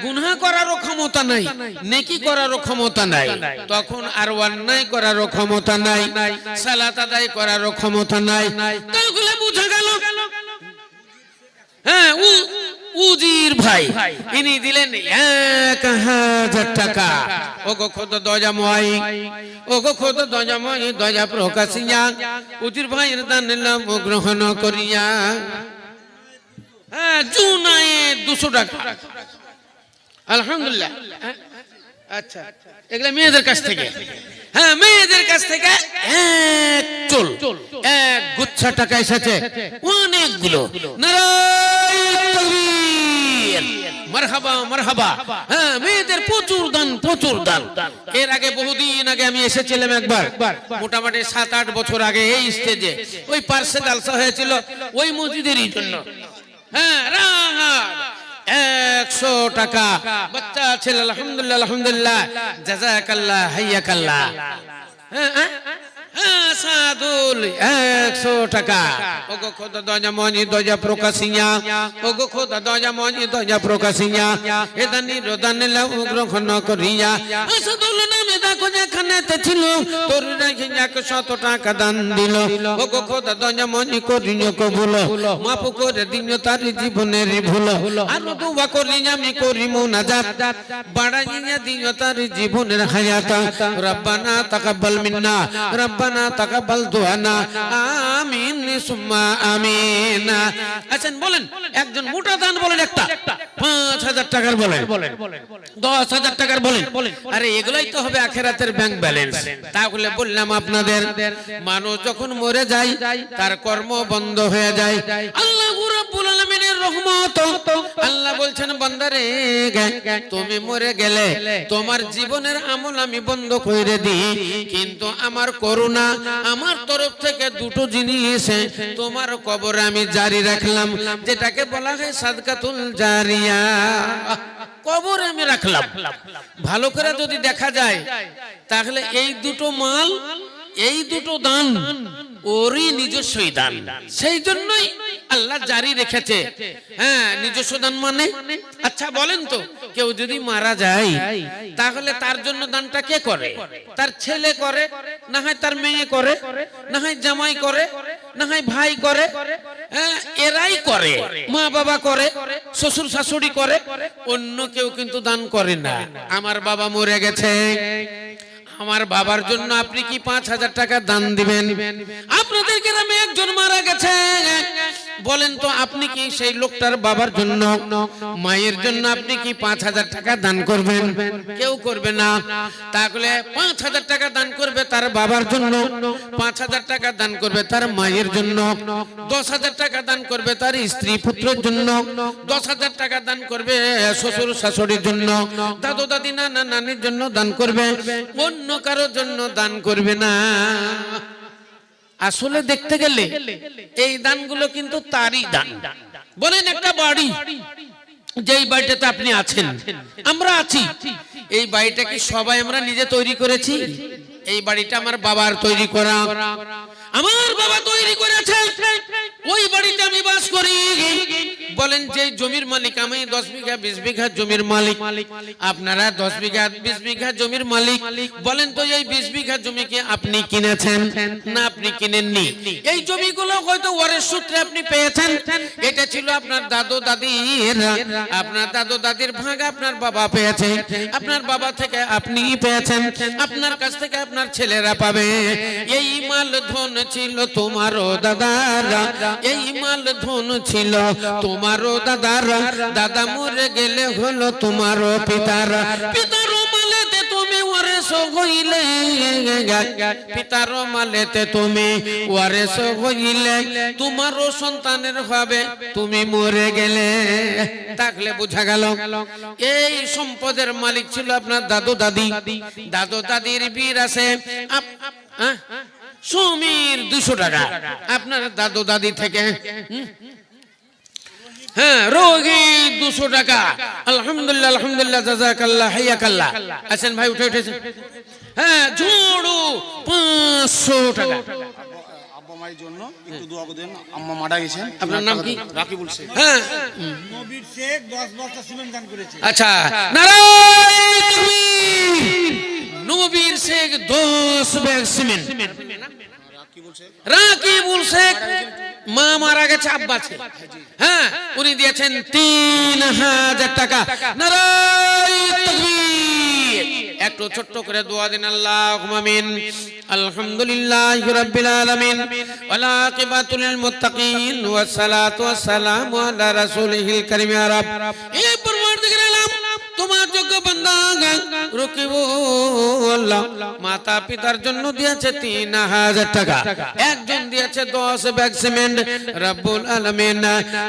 গুনাহ করারও ক্ষমতা নাই নেকি করারও ক্ষমতা নাই তখন আর অন্যায় করারও ক্ষমতা নাই সালাত আদায় করারও ক্ষমতা নাই তাহলে বুঝা গেল হ্যাঁ উজির ভাই ইনি দিলেন 1000 টাকা ওগো খোদ দয়াময় ওগো খোদ দয়াময় দয়া প্রকাশিয়া উজির ভাইয়ের দান নিলাম গ্রহণ করিয়া হ্যাঁ জুনায়ে 200 টাকা আলহামদুলিল্লাহ আচ্ছা এগুলা মেয়েদের কাছ থেকে হ্যাঁ মেয়েদের কাছ থেকে এক চুল এক গুচ্ছা টাকা এসেছে অনেকগুলো নারায়ে তাকবীর মারহাবা মারহাবা হ্যাঁ মেয়েদের প্রচুর দান এর আগে বহুদিন আগে আমি এসেছিলাম একবার মোটামুটি 7-8 বছর আগে এই স্টেজে ওই পার্শ্বে জালসা হয়েছিল ওই মসজিদেরই জন্য হ্যাঁ রাঙা 100 টাকা বাচ্চা ছেলে আলহামদুলিল্লাহ আলহামদুলিল্লাহ জাযাকাল্লাহ হাইয়াকাল্লাহ সাদুল 100 টাকা ওগো খোদা দয়াময় দয়া প্রকাশিয়া ওগো খোদা দয়াময় দয়া প্রকাশিয়া এদানি রদান লাউ গ্রহণ করিয়া সাদুল নামে দেখো যেখানেতে ছিল তোর রেখে 100 টাকা দান দিল ওগো খোদা দয়াময় করিও কবুল মাফ করে দিও তার জীবনের ভুল আর দোয়া করি আমি করি মুনাজাত বাড়াইয়া দিও তার জীবনের হায়াত রব্বানা তাকাব্বাল মিন্না রব্বানা তাকাব্বাল দুআনা আমিন সুম্মা আমিন। আচ্ছা বলেন একজন মোটা দান বলেন একটা 5000 টাকার বলেন 10,000 টাকার বলেন। আরে এগুলাই তো হবে আখিরাতের ব্যাংক ব্যালেন্স। তাহলে বললাম আপনাদের মানুষ যখন মরে যায় তার কর্ম বন্ধ হয়ে যায়। আল্লাহ রাব্বুল আলামিনের রহমত, আল্লাহ বলছেন বান্দারে তুমি মরে গেলে তোমার জীবনের আমল আমি বন্ধ করে দিই, কিন্তু আমার করুণা আমার তরফ থেকে দুটো জিনিস তোমার কবরে আমি জারি রাখলাম, যেটাকে বলা হয় সাদকাতুল জারিয়া। কবরে আমি রাখলাম। ভালো করে যদি দেখা যায় তাহলে এই দুটো মাল, এই দুটো দান ওরই নিজস্বই দান। সেই জন্যই আল্লাহ জারি রেখেছে। হ্যাঁ, নিজস্ব দান মানে আচ্ছা বলেন তো, কেউ যদি মারা যায় তাহলে তার জন্য দানটা কে করে? তার ছেলে করে, না হয় তার মেয়ে করে, না হয় জামাই করে, না হয় ভাই করে। হ্যাঁ, এরাই করে, মা বাবা করে, শ্বশুর শাশুড়ি করে, অন্য কেউ কিন্তু দান করে না। আমার বাবা মরে গেছে, আমার বাবার জন্য আপনি কি 5000 টাকা দান দিবেন? আপনাদের গ্রামে একজন মারা গেছে, বলেন তো আপনি কি সেই লোকটার বাবার জন্য, মায়ের জন্য আপনি কি 5000 টাকা দান করবেন? কেউ করবে না। তাহলে 5000 টাকা দান করবে তার বাবার জন্য, 5000 টাকা দান করবে তার মায়ের জন্য, 10,000 টাকা দান করবে তার স্ত্রী পুত্রের জন্য, 10,000 টাকা দান করবে শ্বশুর শাশুড়ির জন্য, দাদু দাদি নানা নানির জন্য দান করবে, অন্য কারোর জন্য দান করবে না। আসলে দেখতে গেলে এই দানগুলো কিন্তু তারই দান। বলেন একটা বাড়ি, যেই বাড়িটাতে আপনি আছেন, আমরা আছি, এই বাড়িটা কি সবাই আমরা নিজে তৈরি করেছি? এই বাড়িটা আমার বাবার তৈরি করা, আমার বাবা তৈরি করেছে, ওই বাড়িতে আমি বাস করি। বলেন যে জমির মালিক আমি 10 বিঘা 20 বিঘা জমির মালিক, আপনারা 10 বিঘা 20 বিঘা জমির মালিক। বলেন তো এই 20 বিঘা জমি কি আপনি কিনেছেন? না, আপনি কিনেননি। এই জমিগুলো হয়তো ওয়ারিশ সূত্রে আপনি পেয়েছেন। এটা ছিল আপনার দাদু দাদির, আপনার দাদু দাদির ভাগ আপনার বাবা পেয়েছে, আপনার বাবা থেকে আপনি পেয়েছেন, আপনার কাছ থেকে আপনার ছেলেরা পাবে। এই মাল ধন ছিল তোমারও দাদারা, এই মাল ধন ছিল তোমারও দাদারা, দাদা মরে গেলে হলো তোমারও পিতারা, পিতার মালেতে তুমি ওয়ারিশ হইলে, পিতার মালেতে তুমি ওয়ারিশ হইলে তোমারও সন্তানের হবে তুমি মরে গেলে। তাহলে বোঝা গেল এই সম্পদের মালিক ছিল আপনার দাদু দাদি। দাদু দাদির বীর আছে সমীর 200 টাকা আপনার দাদু দাদি থেকে। হ্যাঁ, রোগী 200 টাকা। আলহামদুলিল্লাহ আলহামদুলিল্লাহ জাযাকাল্লাহ হাইয়াকাল্লাহ। আছেন ভাই, উঠে উঠেছেন। হ্যাঁ, ঝুড়ু 500 টাকা। আব্বা মায়ের জন্য একটু দোয়া করে দেন, আম্মা মারা গেছেন। আপনার নাম কি? রাকিবুল শেখ। হ্যাঁ, নবীর শেখ 10 বস্তা সিমেন্ট দান করেছে। আচ্ছা, নারায়ে তাকবীর। নবীর শেখ 10 ব্যাগ সিমেন্ট। রাকিবুল শেখ মা মারা গেছে, আব্বা আছে। হ্যাঁ, উনি দিয়েছেন 3000 টাকা। নারায়ে তাকবীর। একটু ছোট্ট করে দোয়া দিন, আল্লাহুম্মা আমিন। আলহামদুলিল্লাহি রাব্বিল আলামিন ওয়াল আকিবাতুল লিল মুত্তাকিন ওয়াস সালাতু ওয়াস সালামু আলা রাসূলিল কারীম। ইয়া রাব, এ পরওয়ারদিগার আলম, তোমার যোগ্য বান্দা রকিবুল্লাহ মাতা পিতার জন্য দিয়েছে 3000 টাকা, একজন দিয়েছে 10 ব্যাগ সিমেন্ট। রব্বুল আলামিন,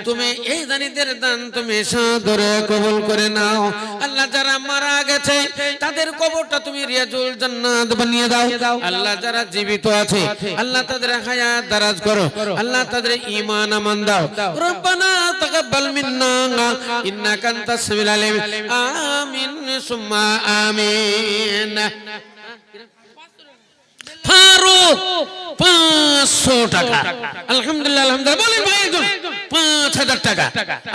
তুমি এই দানিদের দান তুমি সাদরে কবুল করে নাও। আল্লাহ, যারা মারা গেছে তাদের কবরটা তুমি রিয়াজুল জান্নাত বানিয়ে দাও। আল্লাহ, যারা জীবিত আছে আল্লাহ তাদের হায়াত দারাজ করো। আল্লাহ, তাদের ঈমান আমান দাও। রব্বানা তাকাব্বাল মিন্না ইন্নাকা আনতাস সামিউল আলিম। আমিন সুম্মা আমিন। ফারুক 500 টাকা। আলহামদুলিল্লাহ আলহামদুলিল্লাহ। বলেন ভাই একজন 5000 টাকা।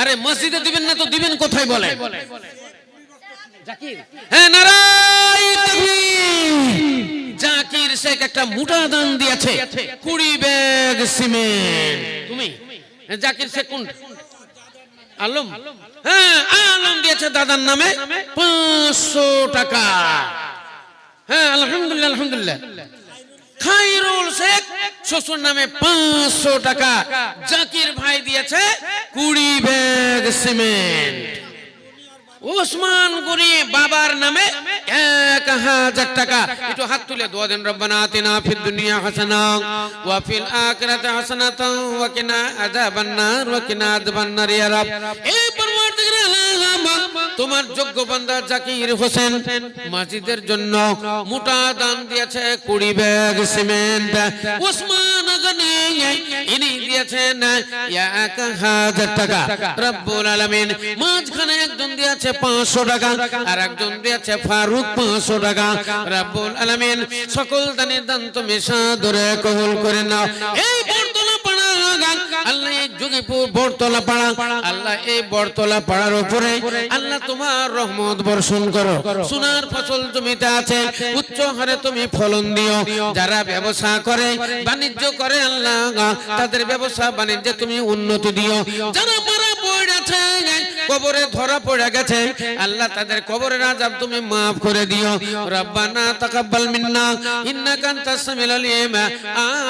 আরে মসজিদে দিবেন না তো দিবেন কোথায় বলেন? জাকির। হ্যাঁ, নারায়ে তাকবীর। জাকির শেখ একটা মোটা দান দিয়েছে 20 ব্যাগ সিমেন্ট। তুমি জাকির শেখ কোন? আলম। হ্যাঁ, আলম দিয়েছে দাদার নামে 500 টাকা। হ্যাঁ, আলহামদুলিল্লাহ আলহামদুলিল্লাহ। খায়রুল শেখ শ্বশুর নামে 500 টাকা, জাকির ভাই দিয়েছে 20 ব্যাগ সিমেন্ট, ওসমান গনি বাবার নামে 1000 টাকা। একটু হাত তুলে দোয়া দেন, রব্বানা আতিনা ফিদ দুনিয়া হাসানা ওয়া ফিল আখিরাতি হাসানাতাও ওয়া কিনা আযাবান্নার ওয়া কিনা আযাবান্নার ইয়া রাব। এই পরওয়ারদিগার আলাম, তোমার যোগ্য বান্দা জাকির হোসেন মসজিদের জন্য মোটা দান দিয়েছে 20 ব্যাগ সিমেন্ট। ওসমান গনি ইনি দিয়েছেন 1000 টাকা। রব্বুল আলামিন মাঝখানে একজন দিয়েছে 500 টাকা, আর একজন দিয়েছে ফারুক 500 টাকা। রব্বুল আলামিন সকল দানের দান তুমি সাদরে কবুল করে নাও। এই বরতলা পাড়া আল্লাহ, এই যোগীপুর বরতলা পাড়া আল্লাহ, এই বরতলা পাড়ার উপরে আল্লাহ তোমার রহমত বর্ষণ করো। সোনার ফসল জমিতে আছে, উচ্চ হারে তুমি ফলন দিও। যারা ব্যবসা করে বাণিজ্য করে আল্লাহ, তাদের ব্যবসা বাণিজ্যে তুমি উন্নতি দিও। যারা মারা পড়েছে, কবরে ধরা পড়ে গেছে আল্লাহ, তাদের কবরের আযাব তুমি maaf করে দিও। রব্বানা তাকাব্বাল মিন্না ইন্নাকা আনতাস সামিউল আলিম।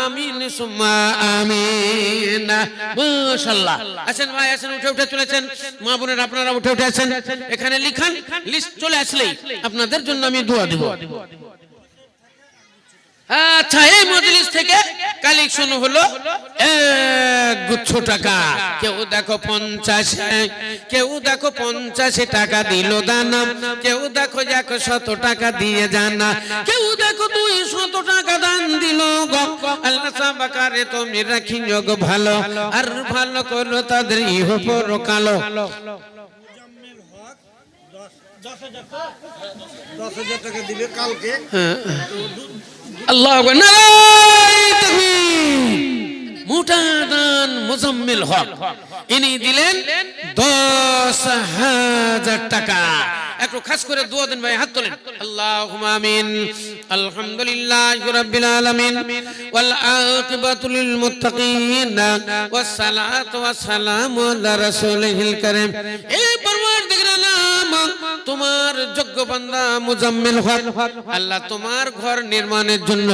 আমিন সুম্মা আমিন। মাশাআল্লাহ। আসেন ভাই, আসেন, উঠে উঠে চলেছেন। মা বোনেরা আপনারা উঠে উঠে আসেন, এখানে লিখান, লিস্ট চলে আসলেই আপনাদের জন্য আমি দোয়া দেব। আচ্ছা, এই মজলিস থেকে কালেকশন হলো 1 গুচ্ছ টাকা। কেউ দেখো 50, কেউ দেখো 50 টাকা দিল দান, কেউ দেখো 100 টাকা দিয়ে যান, কেউ দেখো 200 টাকা দান দিল গো। আল্লাহ সাবাকারে তুমি রাখি যোগ ভালো, আর ভালো করো তাদের ইহ পরকাল। 10,000 টাকা দিলে কালকে। আল্লাহু আকবার, মোটা দান মুজাম্মিল হক ইনি দিলেন 10,000 টাকা। একটু খাস করে দোয়া দেন ভাই, হাত তোলেন। আল্লাহুম্মা আমিন। আলহামদুলিল্লাহি রাব্বিল আলামিন ওয়াল আকিবাতু লিল মুত্তাকিন ওয়াস সালাতু ওয়াস সালামু আলা রাসূলিল কারীম। এই পরওয়ারদিগার আলাম, তোমার যোগ্য বান্দা মুজাম্মিল হক আল্লাহ তোমার ঘর নির্মাণের জন্য,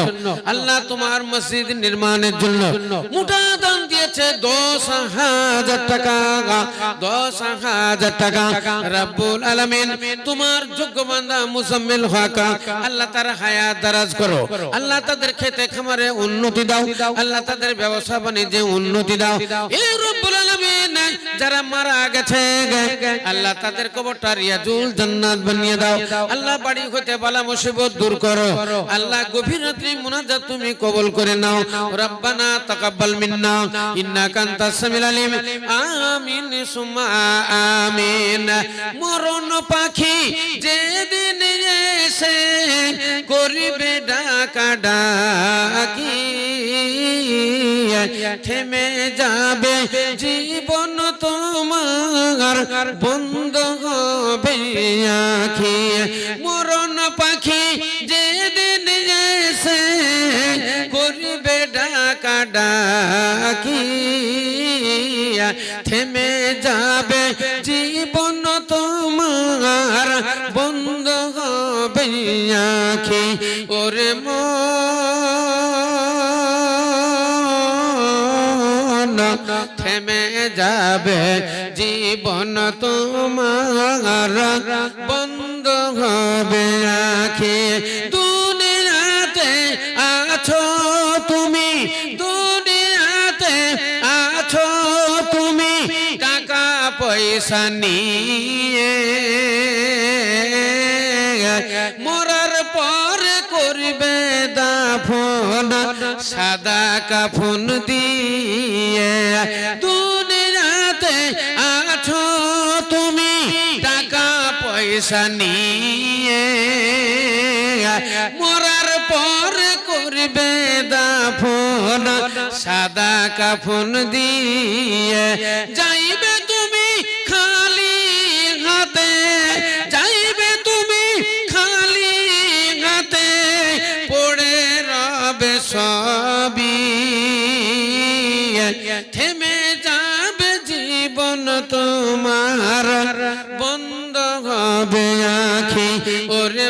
আল্লাহ তোমার মসজিদ নির্মাণের জন্য মোটা দান দিয়েছে 10,000 টাকা, 10,000 টাকা। রব্বুল আলামিন তোমার যোগ্য বান্দা মুজাম্মিল হক আল্লাহ তার হায়াত দারাজ করো, আল্লাহ তাদের খেতে খামারে উন্নতি দাও, আল্লাহ তাদের ব্যবসা বাণিজ্যে উন্নতি দাও। এই রব্বুল আলামিন যারা মারা গেছে আল্লাহ তাদের কবরটা রিয়াজুল জান্নাত বানিয়ে দাও। আল্লাহ বাড়ি হতে বালা মুসিবত দূর করো। আল্লাহ গভীর রাত্রি মুনাজাত তুমি কবুল করে নাও। রব্বানা তাকাব্বাল মিন্না ইন্নাকা আনতাস সামিউল আলিম। আমিন সুম্মা আমিন। মরণ পাখি যেদিন এসে করিবে ডাকা ডাকি, থেমে যাবে জীবন তোমার, বন্ধ হবে আঁখি। মরণ পাখি যেদিন এসে করিবে ডাকা ডাকি, থেমে যাবে জীবন তোমার, বন্ধ হবে আঁখি। ওরে মন থেমে যাবে জীবন তোমার, বন্ধ হবে আঁখি। দুনিয়াতে আছো তুমি, দুনিয়াতে আছো তুমি টাকা পয়সা নিয়ে, মরার পর করবে দাফন সাদা কাফন দিয়ে। দুনিয়াতে আছো তুমি টাকা পয়সা নিয়ে, মরার পর করবে দাফন সাদা কাফন দিয়ে। যাইবে তুমি খালি হাতে, যাইবে তুমি খালি হাতে, পড়ে রবে সবই, থেমে যাবে জীবন তোমার, বন্ধ হবে আঁখি। ওরে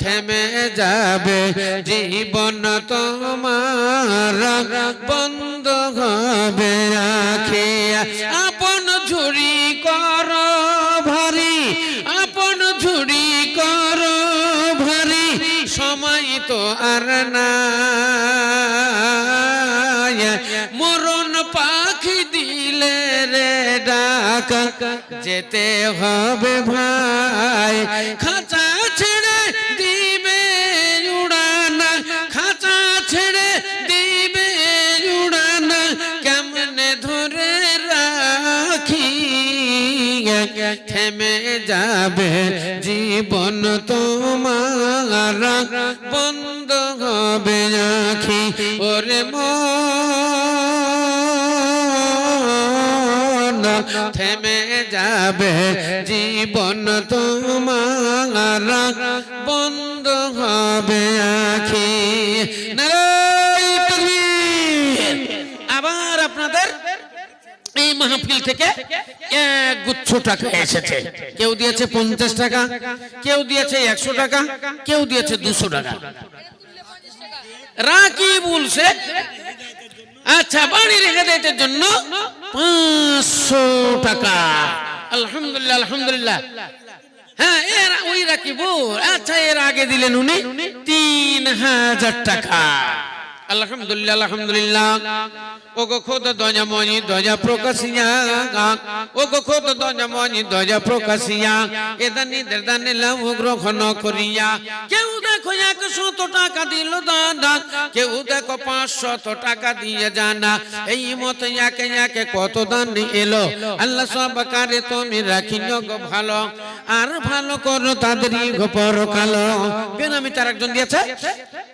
থেমে যাবে জীবন তোমার বন্ধ হবে আখি আপন ঝুরি করো ভারী আপন ঝুরি করো ভারী সময় তো আর না মরণ পাখি দিলে রে ডাক যেতে হবে ভাই খাঁচা ছেড়ে দিবে উড়ানা খাঁচা ছেড়ে দিবে উড়ানা কেমনে ধরে রাখি থেমে যাবে জীবন তোমার বন্ধ হবে আখি ওরে মন থেমে যাবে জীবন তোমার বন্ধ হবে আখি নারায়ে তাকবীর আবার আপনাদের এই মাহফিল থেকে এক গুচ্ছ টাকা এসেছে কেউ দিয়েছে 50 টাকা কেউ দিয়েছে 100 টাকা কেউ দিয়েছে 200 টাকা রাকিবুল শেখ আচ্ছা বাড়ির হেদায়েতের জন্য 500 টাকা আলহামদুলিল্লাহ আলহামদুলিল্লাহ হ্যাঁ এর ওই রাকিবুল আচ্ছা এর আগে দিলেন উনি 3000 টাকা আলহামদুলিল্লাহ আলহামদুলিল্লাহ ওগো খোদা দয়া মনি দয়া প্রকাশিয়া ওগো খোদা দয়া মনি দয়া প্রকাশিয়া এদানি দেদানে লাভ গ্রহণ করিয়া কেউ দেখো 100 টাকা দিল দাদা কেউ দেখো 500 টাকা দিয়ে জানা এই মত একে একে কত দান এলো আল্লাহ সব কারে তুমি রাখিও গো ভালো আর ভালো করো তাদেরই গো পরকালো বেনামি তার একজন দিয়েছে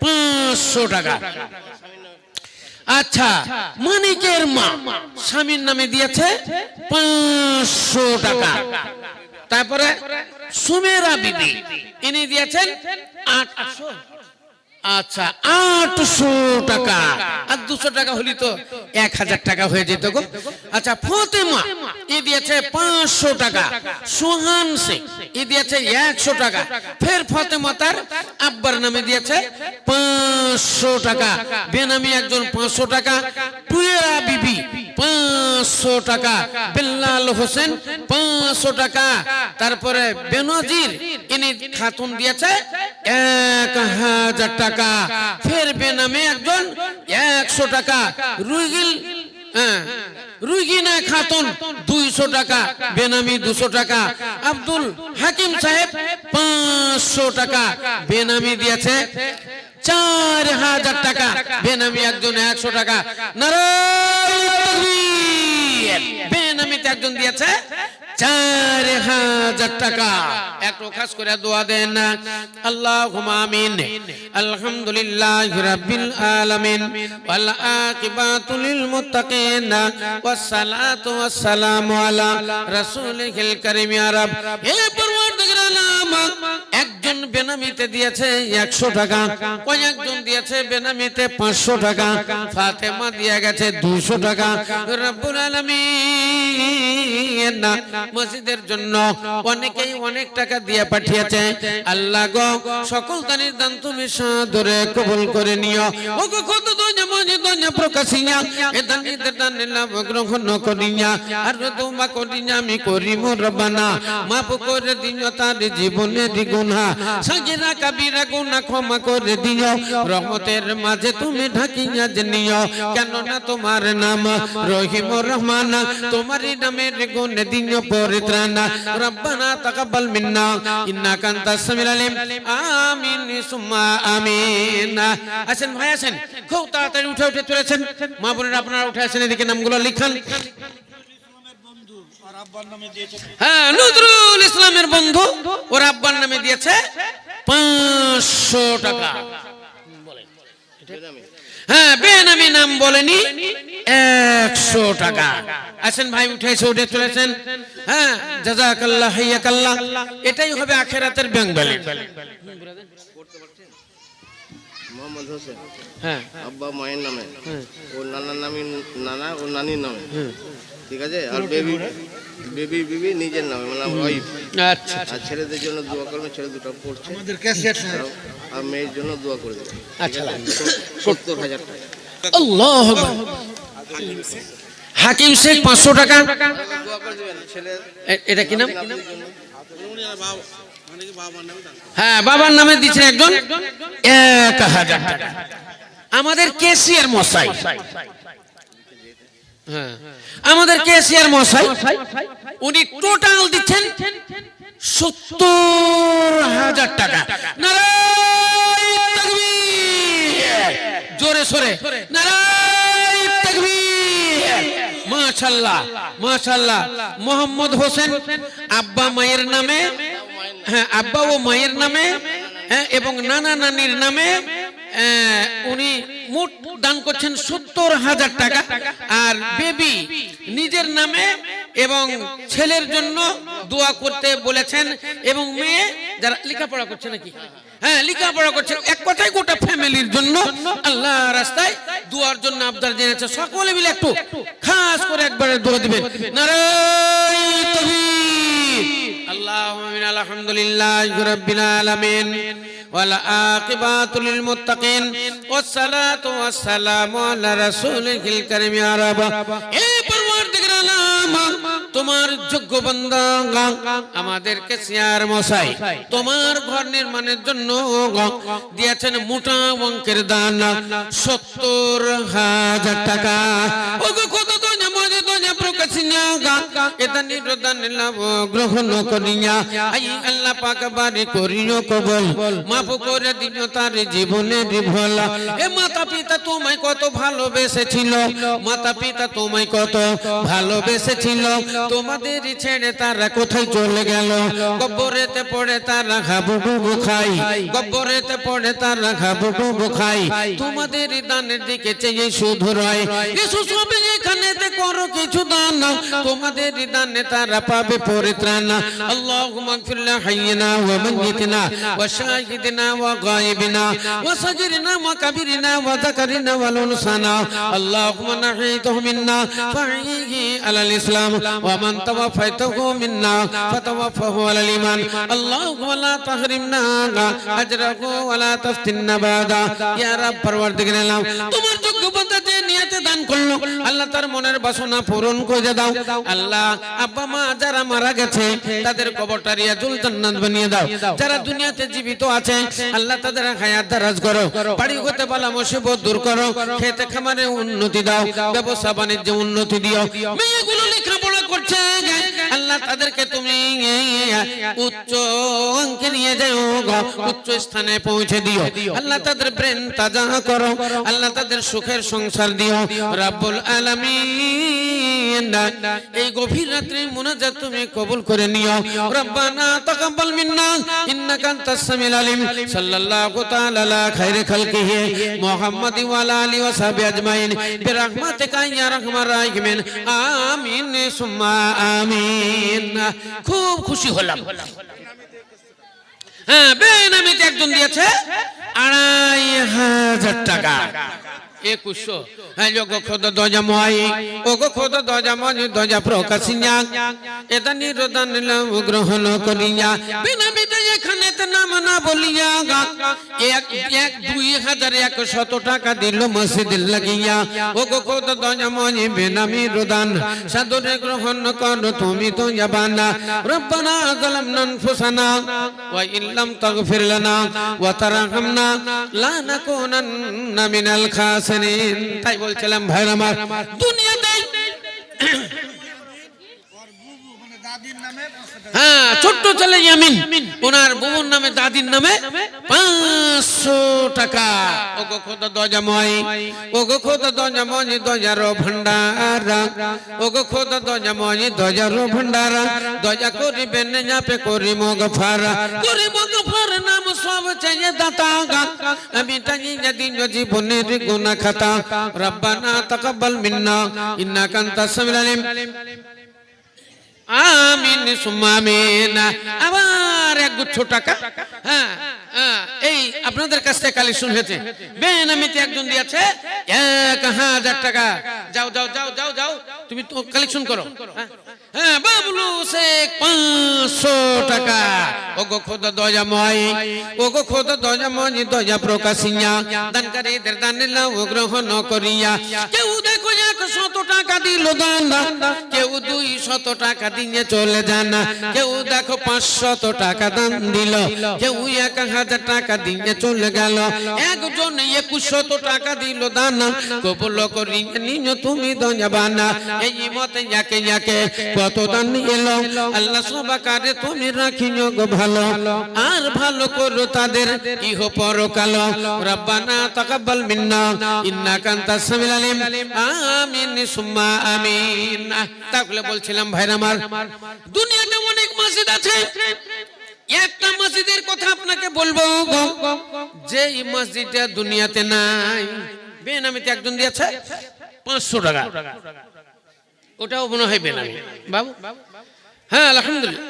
500 টাকা আচ্ছা মানিকের মা স্বামীর নামে দিয়েছে 500 টাকা তারপরে সুমেরা বিবি ইনি দিয়েছেন 800 আচ্ছা 800 টাকা আর 200 টাকা হলি তো 1000 টাকা হয়ে যেত গো আচ্ছা ফতেমা ই দিয়েছে 500 টাকা সোহান শেখ ই দিয়েছে 100 টাকা ফের ফতেমা তার আব্বার নামে দিয়েছে 500 টাকা বেনামি একজন 500 টাকা টুয়েরা বিবি 500 টাকা বিল্লাল হোসেন 500 টাকা তারপরে বেনজির ইনি খাতুন দিয়েছে 1000 টাকা ফের বেনামে একজন 100 টাকা রুগিনা খাতুন 200 টাকা বেনামি 200 টাকা আব্দুল হাকিম সাহেব 500 টাকা বেনামি দিয়েছে 4000 টাকা বেনামি একজন 100 টাকা নারায়ে তাকবীর বেনামিতে একজন দিয়েছে 4000 টাকা একটু খাস করে দোয়া দেন আল্লাহুম্মা আমিন আলহামদুলিল্লাহি রাব্বিল আলামিন ওয়াল আকিবাতু লিল মুত্তাকিন ওয়াস সালাতু ওয়াস সালামু আলা রাসূলিল কারীম ইয়া রাব হে পরওয়ারদিগার আলাম একজন বেনামিতে দিয়েছে 100 টাকা কয়েকজন দিয়েছে বেনামিতে 500 টাকা ফাতেমা দিয়ে গেছে 200 টাকা রব্বুল আলামিন মসজিদের জন্য অনেকেই অনেক টাকা দিয়ে পাঠিয়েছে আল্লাহ গো সকল দানের দান তুমি সাদরে কবুল করে নিও ও গো কত দোয়া মনে দোয়া প্রকাশিয়া এ দানিদের দানে লাভ গ্রহণ করিয়া আর তোমা করিয়া আমি করি মোর রব্বানা মাফ করে দিও তার জীবনের গুনাহ সাগীরা কবিরা গুনাহ ক্ষমা করে দিও রহমতের মাঝে তুমি ঢাকিয়া নিও কেন না তোমার নাম রহিম রহমান তোমারই নামের গুণ দিও পরিত্রাণ রব্বানা তাকাব্বাল মিন্না ইন্নাকা আনতাস সামিউল আলিম আমিন সুম্মা আমিন আসেন ভাই আসেন খুব তাড়াতাড়ি উঠে উঠে চলেছেন মা বোনেরা আপনারা উঠে আসেন এদিকে নামগুলো লিখান হ্যাঁ নজরুল ইসলামের বন্ধু ওর আব্বার নামে দিয়েছে 500 টাকা হ্যাঁ বেনামি নাম বলেনি 100 টাকা আসেন ভাই উঠেছে উঠে চলেছেন হ্যাঁ জাযাকাল্লাহ হাইয়াকাল্লাহ এটাই হবে আখিরাতের ব্যাংক ব্যালেন্স মোহাম্মদ হোসেন, হ্যাঁ আব্বা মায়ের নামে, হ্যাঁ ওর নানার নামে, নানা ও নানির নামে, হ্যাঁ। ঠিক আছে। আর বেবি বেবি বিবি নিজের নামে, মানে আমার ওয়াইফ। আচ্ছা আর ছেলেদের জন্য দোয়া করবেন, ছেলে দুটো পড়ছে, আর মেয়ের জন্য দোয়া করে দেবেন। আচ্ছা 70,000 টাকা। আল্লাহ হাকিম শেখ 500 টাকা। দোয়া করে দেবেন ছেলের এটা কি নাম? নাতির জন্য। হ্যাঁ বাবার নামে দিচ্ছেন একজন 1000 টাকা। আমাদের কেসিয়ার মশাই, হ্যাঁ আমাদের কেসিয়ার মশাই উনি টোটাল দিচ্ছেন 70,000 টাকা। নারায়ে তাকবীর, জোরে সোরে নারায়ে তাকবীর। মাশাআল্লাহ মাশাআল্লাহ। মোহাম্মদ হোসেন আব্বা মায়ের নামে, হ্যাঁ আব্বা ও মায়ের নামে, হ্যাঁ এবং নানা নানির নামে উনি মোট দান করছেন 70,000 টাকা। আর বেবি নিজের নামে এবং ছেলের জন্য দোয়া করতে বলেছেন, এবং মেয়ে যারা লেখাপড়া করছে নাকি, হ্যাঁ লেখাপড়া করছে, এক কথায় গোটা ফ্যামিলির জন্য আল্লাহ রাস্তায় দোয়ার জন্য আবদার জেনেছে। সকলে মিলে একটু খাস করে একবারে দোয়া দিবেন। নারায়ে তাকবীর। আল্লাহুম্মা আমিন। আলহামদুলিল্লাহি রাব্বিল আলামিন ওয়াল আকিবাতু লিল মুত্তাকিন ওয়াসসালাতু ওয়াসসালামু আলা রাসূলিল কারীম। ইয়া রাব, এ পরওয়ারদিগার আলাম, তোমার যোগ্য বান্দা আমাদেরকে সিয়ার মশাই তোমার ঘর নির্মাণের জন্য দিয়েছেন মোটা অঙ্কের দান 70,000 টাকা। ওগো খোদা তো নামাজে তো না প্রকাশিয়া এটা নিরদান লাভ গ্রহণ করিয়া আই আল্লাহ পাক বাড়ি করিও কবুল, মাফ করে দিও তার জীবনের ভুল। এ মাতা পিতা তোমায় কত ভালোবেসেছিল, মাতা পিতা তোমায় কত ভালোবেসেছিল, তোমাদের ছেড়ে তারা কোথায় চলে গেল? কবরেতে পড়ে তারা হাবুডুবু খাই, কবরেতে পড়ে তারা হাবুডুবু খাই, তোমাদের দানের দিকে চেয়ে শুধু রয়। কিছু সবে এখানেতে করো কিছু দান, তোমাদের দানে তারা পাবে পরিত্রাণ। আল্লাহুম্মা গফির লি হাইয়িনা ওয়া মাইয়িতিনা ওয়া শাহিদিনা ওয়া গায়িবিনা ওয়া সাগিরিনা ওয়া কাবিরিনা ওয়া যাকারিনা ওয়া উনসানা। আল্লাহুম্মা নাহিতুহু মিন্না ফাহিহি আলাল ইসলাম ওয়া মান তাওয়াফাইতাহু মিন্না ফাতাওয়াফাহু আলাল ঈমান। আল্লাহুম্মা লা তাহরিমনা আজরাহু ওয়া লা তাফতিননা বাদা। ইয়া রাব, পরওয়ারদিগার আলম, তোমার যোগ্য বান্দা যে নিয়তে দান করলো আল্লাহ তার মনের বাসনা পূরণ করে দাও। আল্লাহ আব্বা মা যারা মারা গেছে তাদের কবরটা রিয়াজুল জান্নাত বানিয়ে দাও। যারা দুনিয়াতে জীবিত আছে আল্লাহ তাদের হায়াত দারাজ করো, বাড়ি হতে বালা মুসিবত দূর করো, খেতে খামারে উন্নতি দাও, ব্যবসা বাণিজ্যে উন্নতি দিও। মেয়েগুলো লেখাপড়া করছে আল্লাহ তাদেরকে তুমি উচ্চ অঙ্কে নিয়ে যাও, উচ্চ স্থানে পৌঁছে দিও। আল্লাহ তাদের ব্রেন তাজা করো, আল্লাহ তাদের সুখের সংসার দিও রাব্বুল আলামিন। এই গভীর রাত্রে মুনাজাত তুমি কবুল করে নিও। রব্বানা তাকাব্বাল মিন্না ইন্নাকা আনতাস সামিউল আলিম। সাল্লাল্লাহু তাআলা আলা খায়রি খালকিহি মুহাম্মাদি ওয়া আলা আলিহি ওয়া সাহবিহি আজমাইন বিরহমাতিকা ইয়া আরহামার রাহিমিন। আমিন সুম্মা আমিন। খুব খুশি হলাম। হ্যাঁ, বেনামিতে একজন দিয়েছে 2,500 টাকা। 2100। হ্যাঁ, যোগ্য খোদা দজা মই, ওগো খোদা দজা মই দজা প্রকাশিয়া এটা নিরদান লাভ গ্রহণ করিয়া। বেনামিতে এখানে নাম না বলিয়া 2,100 টাকা দিল মসজিদে লাগিয়া। ওগো খোদা দজা মই বেনামি রদান সাদরে গ্রহণ কর তুমি তো জাবানা। রব্বানা যালামনা আনফুসানা ওয়া ইল্লাম তাগফির লানা ওয়া তারহামনা লানাকুনান্না মিনাল খাসিরিন। তাই বলছিলাম ভাই আমার, দুনিয়াতে হ্যাঁ ছোট্ট ছেলে ইয়ামিন ওনার বুবুর নামে দাদির নামে 500 টাকা। ওগো খোদা দজাময়, ওগো খোদা দজাময় দজার ভান্ডার, ওগো খোদা দজাময় দজার ভান্ডার। দজা করিবেন যাপে করি মগফার, করি মগফার নাম সব চাইয়ে দাতা। আমি তাই দিন জীবনের গুনাহ খাতা। রব্বানা তাকাব্বাল মিন্না ইন্নাকা আনতাস সামিউল আলিম। আমিন সুম্মা আমিন। আবার 1 গুচ্ছ টাকা, হ্যাঁ এই আপনাদের কাছ থেকে কালেকশন হয়েছে, বেনামিতে একজন দিয়েছে 1000 টাকা। যাও যাও যাও যাও যাও, তুমি তো কালেকশন করো। হ্যাঁ, বাবলু শেখ 500 টাকা। ওগো খোদা দয়াময়, ওগো খোদা দয়াময়, দয়া প্রকাশিয়া দানকারীদের দান লাও গ্রহণ করিয়া। কেউ দেখো 100 টাকা দিল দান, কেউ 200 টাকা দিয়ে চলে যান, কেউ দেখো 500 টাকা দান দিল, কেউ 1000 টাকা দিয়ে চলে গেল, একজন 2100 টাকা দিল দান। কবুল করিয়া নিও তুমি দয়াবান। এই মতে একে একে কত দান এলো, আল্লাহ সবাকারে তুমি রাখিও গো ভালো, আর ভালো করো তাদের ইহ পরকাল। রব্বানা তাকাব্বাল মিন্না ইন্নাকা আনতাস সামিউল আলিম, আমিন সুম্মা আমিন। তাহলে বলছিলাম ভাইরা আমার, দুনিয়াতে অনেক মসজিদ আছে, একটা মসজিদের কথা আপনাকে বলবো যে এই মসজিদটা দুনিয়াতে নাই। বেনামিতে একজন দিয়েছে 500 টাকা, ওটাও মনে হয় বেনামি বাবু। হ্যাঁ আলহামদুলিল্লাহ।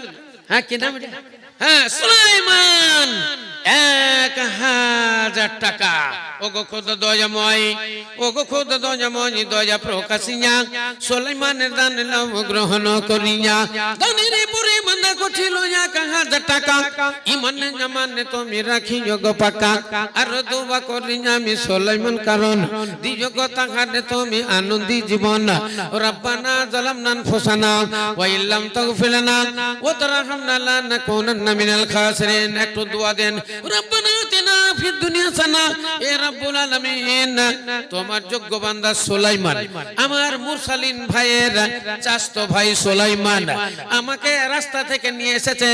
হ্যাঁ কি নাম এটা? হ্যাঁ সুলাইমান 1000 টাকা। ওগো খোদা দয়াময়, ওগো খোদা দয়াময়, দয়া প্রকাশিয়া সুলাইমানের দান লাও গ্রহণ করিয়া। দানের পরিমাণ দেখো ছিল 1000 টাকা, ইমানে জামানে তুমি রাখিও গো পাকা। আর দোয়া করি আমি সুলাইমান কারণ দিও গো তাহারে তুমি আনন্দি জীবন। রব্বানা জালামনা আনফুসানা ওয়া ইল্লাম তাগফির লানা ওয়া তারহামনা লানাকুনান্না মিনাল খাসিরিন। একটু দোয়া দেন, রব্বানা আতিনা ফিদ দুনিয়া হাসানা। এ রব্বুল আলামিন, তোমার যোগ্য বান্দা সুলাইমান, আমার মুরসালিন ভাইয়ের চাচতো ভাই সুলাইমান আমাকে রাস্তা থেকে নিয়ে এসেছে।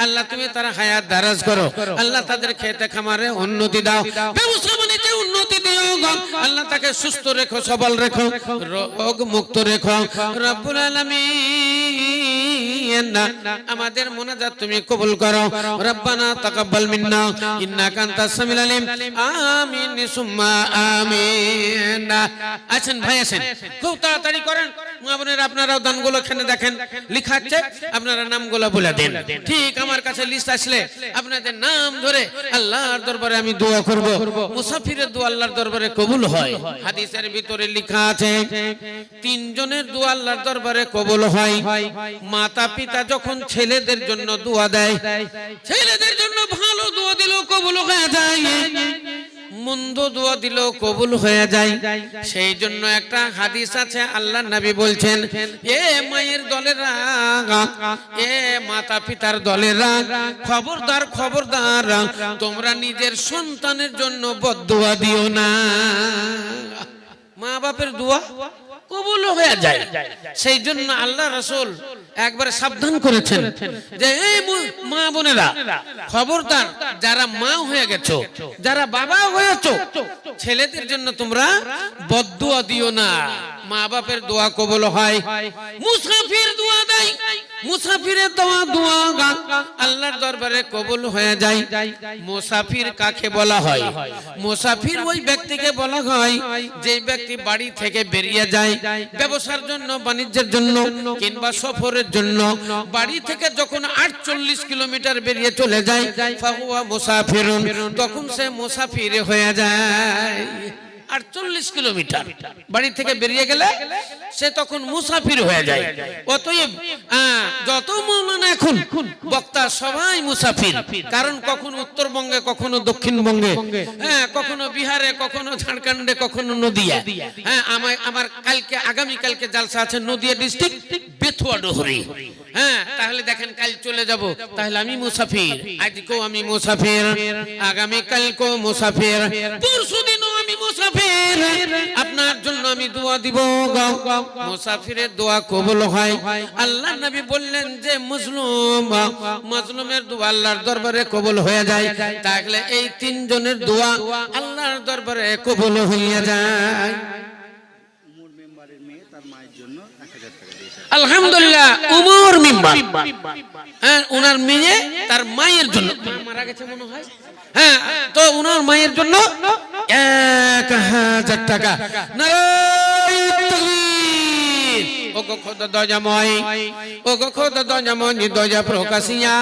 আল্লাহ তুমি তার হায়াত দারাজ করো, আল্লাহ তাদের খেতে খামারে উন্নতি দাও, ব্যবসা বাণিজ্যে উন্নতি দিও গো। আল্লাহ তাকে সুস্থ রেখো, সবল রেখো, রোগ মুক্ত রেখো। রব্বুল আলামিন, আমাদের মোনাজাত তুমি কবুল করো। রব্বানা তাকাব্বাল মিন্না ইন্নাকা আনতাস সামিউল আলিম, আমিন সুম্মা আমিন। আছেন ভাই আছেন, খুব তাড়াতাড়ি করেন। আপনারা আপনারাও দানগুলো এখানে দেখেন লেখা আছে, আপনারা নামগুলো বলে দেন। ঠিক আমার কাছে লিস্ট আসলে আপনাদের নাম ধরে আল্লাহর দরবারে আমি দোয়া করব। মুসাফিরের দোয়া আল্লাহর দরবারে কবুল হয়। হাদিসের ভিতরে লেখা আছে 3 জনের দোয়া আল্লাহর দরবারে কবুল হয়। মাতা পিতা যখন ছেলেদের জন্য দোয়া দেয়, ছেলেদের জন্য ভালো দোয়া দিলেও কবুল হয়ে যায়, মন্দ দোয়া দিলেও কবুল হয়ে যায়। সেই জন্য একটা হাদিস আছে, আল্লাহর নবী বলছেন, এ মায়ের দলেরা, এ মাতা পিতার দলেরা, খবরদার খবরদার, তোমরা নিজের সন্তানের জন্য বদদোয়া দিও না। মা বাপের দোয়া কবুল হয়ে যায়। সেই জন্য আল্লাহ রাসূল একবার সাবধান করেছেন যে এই মা বোনেরা, খবরদার, যারা মা হয়ে গেছো, যারা বাবা হয়েছো, ছেলেদের জন্য তোমরা বদদুয়া দিও না। মা বাপের দোয়া কবুল হয়। মুসাফির দোয়া দেয়, মুসাফিরের দোয়া আল্লাহর দরবারে কবুল হয়ে যায়। মুসাফির কাকে বলা হয়? মুসাফির ওই ব্যক্তিকে বলা হয় যে ব্যক্তি বাড়ি থেকে বেরিয়ে যায় ব্যবসার জন্য, বাণিজ্যের জন্য কিংবা সফরের জন্য। বাড়ি থেকে যখন 48 কিলোমিটার বেরিয়ে চলে যায়, ফাহুয়া মুসাফিরুন, তখন সে মুসাফির হয়ে যায়। 48 কিলোমিটার বাড়ি থেকে বেরিয়ে গেলে সে তখন মুসাফির হয়ে যায়। অতএব যত মৌলানা এখন বক্তা সবাই মুসাফির। কারণ কখনো উত্তরবঙ্গে, কখনো দক্ষিণবঙ্গে, হ্যাঁ, কখনো বিহারে, কখনো ঝাড়খণ্ডে, কখনো নদিয়া। হ্যাঁ, আমার কালকে, আগামী কালকে জালসা আছে নদিয়া ডিস্ট্রিক্ট বেথুয়া ডোহরি। হ্যাঁ, তাহলে দেখেন কাল চলে যাব, তাহলে আমি মুসাফির। আজকেও আমি মুসাফির, আগামী কালকেও মুসাফির, পরশুদিনও আমি মুসাফির। আপনার জন্য আমি দোয়া দিব। মুসাফিরের দোয়া কবুল হয়। আল্লাহর নবী বললেন যে মাজলুমের দোয়া আল্লাহর দরবারে কবুল হয়ে যায়। তাহলে এই 3 জনের দোয়া আল্লাহর দরবারে কবুল হয়ে যায়। আলহামদুলিল্লাহ, উমর মেম্বার, হ্যাঁ, ওনার মেয়ে তার মায়ের জন্য মারা গেছে মনে হয়। হ্যাঁ, তো ওনার মায়ের জন্য 1000 টাকা। নারায়ে তাকবীর। ওগো খোদা দয়াময়, ওগো খোদা দয়াময় দয়া প্রকাশিয়া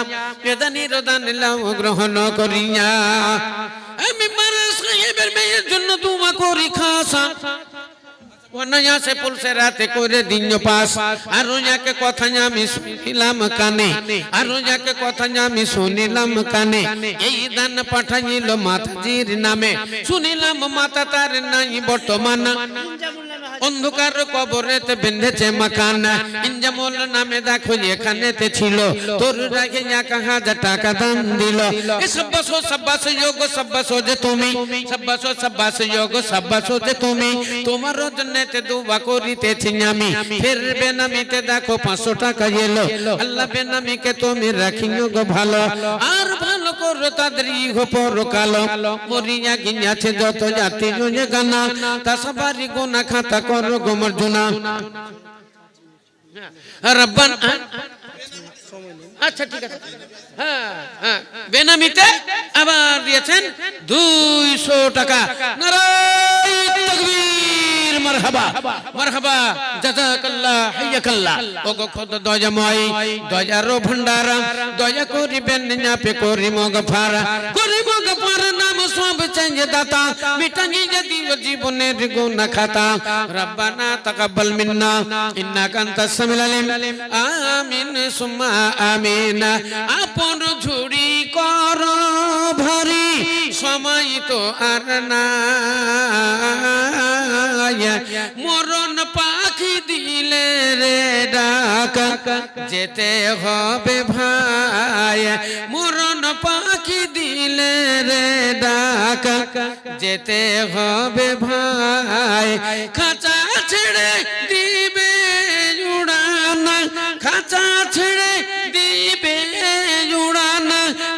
এদানির দান লাও গ্রহণ করিয়া আমি মারা সাহেবের মেয়ের জন্য দোয়া করি খাসা ওনায়া সে পুলসে রাতে করে দিন পাস আর রোজাকে কথা আমি শুনিলাম কানে, আর রোজাকে কথা আমি শুনিলাম কানে, এই দান পাঠাইল মাতাজির নামে, শুনিলাম মাতা তার নাই বর্তমান, অন্ধকার কবরেতে বেঁধেছে মাকান, ইনজামুল নামে দেখো এখানেতে ছিল, তোর রাখে 1000 টাকা দান দিল, এ সাব্বাস যোগ সাব্বাস যে তুমি, সাব্বাস যোগ সাব্বাস যে তুমি, তোমার জন্যতে দোয়া করিতেছি আমি, ফের বেনামিতে দেখো 500 টাকা এলো, আল্লাহ বেনামিকে তুমি রাখিও গো ভালো, আর ভালো করো তাদের ইহো পরকাল, মরিয়া গিয়াছে যত জাতি জনে গানা, তা সবারই গুনাহ খাতা করো গো মার্জনা রব্বান। আচ্ছা ঠিক আছে, হ্যাঁ হ্যাঁ বেনামিতে আবার দিয়েছেন 200 টাকা। নারায়ে তাকবীর, মারহাবা মারহাবা, জাযাকাল্লাহ হাইয়াকাল্লাহ। ওগো খোদা দয়াময় দয়ার ভান্ডার, দয়া করিবেন নাপে করি মগফার, করি মগফার নাম সব চেঞ্জ দাতা, মিটানি যদি জীবনের গুনাহ খাতা, রব্বানা তাকাব্বাল মিন্না ইন্নাকা আনতাস সামিউল আলিম, আমিন সুম্মা আমিন। আপন ঝুড়ি কর ভারী, সময় তো আর না, মরণ পাখি দিলে রে ডাক, যেতে হবে ভাই, মরণ পাখি দিলে রে ডাক, যেতে হবে ভাই, খাঁচা ছেড়ে দিবে উড়ান, খাঁচা ছেড়ে দিবে উড়ান,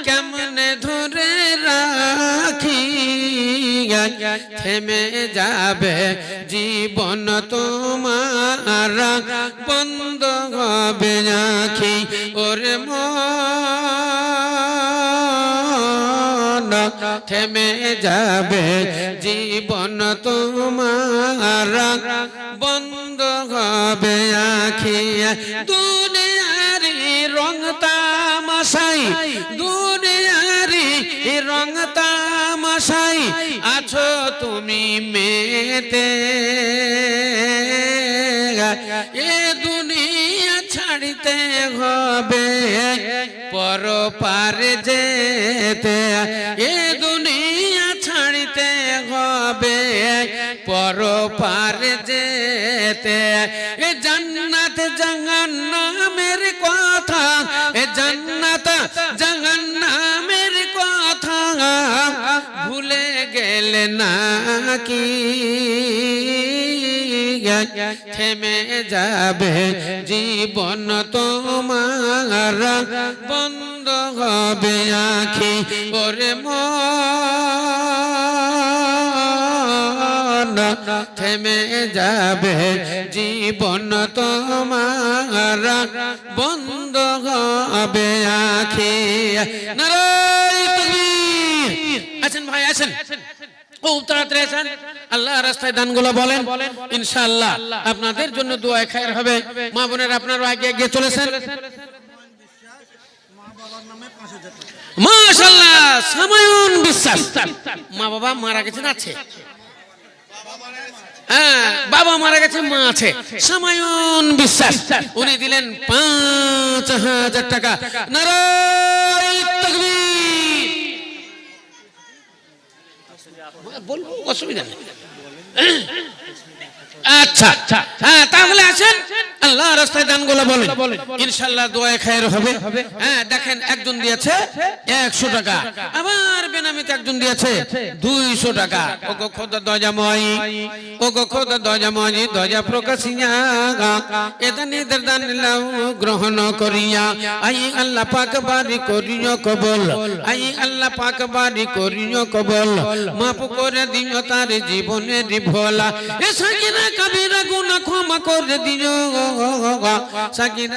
কেমনে ধরে রাখি, থেমে যাবে জীবন তোমার, বন্ধ হবে আঁখি ওরে মন, থেমে যাবে জীবন তোমার, বন্ধ হবে আঁখি, দুনিয়ারি রং তামাশাই, দুনিয়ারি রং তামাশাই আছো তুমি মেতে, এ দুনিয়া ছাড়িতে হবে পর পারে যেতে, এ দুনিয়া ছাড়িতে হবে পর পারে যেতে, এ জান্নাত জাহান্নামের কথা, এ জান্নাত জাহান্নামের কথা ভুলে গেলে নাকি, থেমে যাবে জীবন তোমার, বন্ধ হবে আঁখি ওরে মন, থেমে যাবে জীবন তোমার, বন্ধ হবে আঁখি। নারায়ে তাকবীর। আছেন ভাই আছেন, খুব তাড়াতাড়ি আছেন, আল্লাহ রাস্তায় দানগুলো বলেন, ইনশাআল্লাহ আপনাদের জন্য দোয়া খায়ের হবে। মা বোনের আপনারা আগে এগিয়ে চলেছেন, মাশাআল্লাহ। সামায়ুন বিশ্বাস, মা বাবা মারা গেছেন আছে, হ্যাঁ বাবা মারা গেছে মা আছে, সামায়ুন বিশ্বাস উনি দিলেন 5000 টাকা। নারায়ে তাকবীর। বলবো অসুবিধা নেই, আচ্ছা হ্যাঁ তাহলে আছেন, আল্লাহ রাস্তায় দানগুলো বলেন, ইনশাআল্লাহ দোয়া খায়ের হবে। হ্যাঁ দেখেন একজন দিয়েছে 100 টাকা, আবার বেনামিতে একজন দিয়েছে 200 টাকা। ওগো খোদা দয়াময়, ওগো খোদা দয়াময় দয়া প্রকাশিয়া এদানিদের দান লাও গ্রহণ করিয়া, আই আল্লাহ পাক বারি করিও কবুল, আই আল্লাহ পাক বারি করিও কবুল, মাফ করে দিও তার জীবনের ভোলা, এ সাকিনা কবিরা গুনাহ ক্ষমা করে দিও, সাকিনা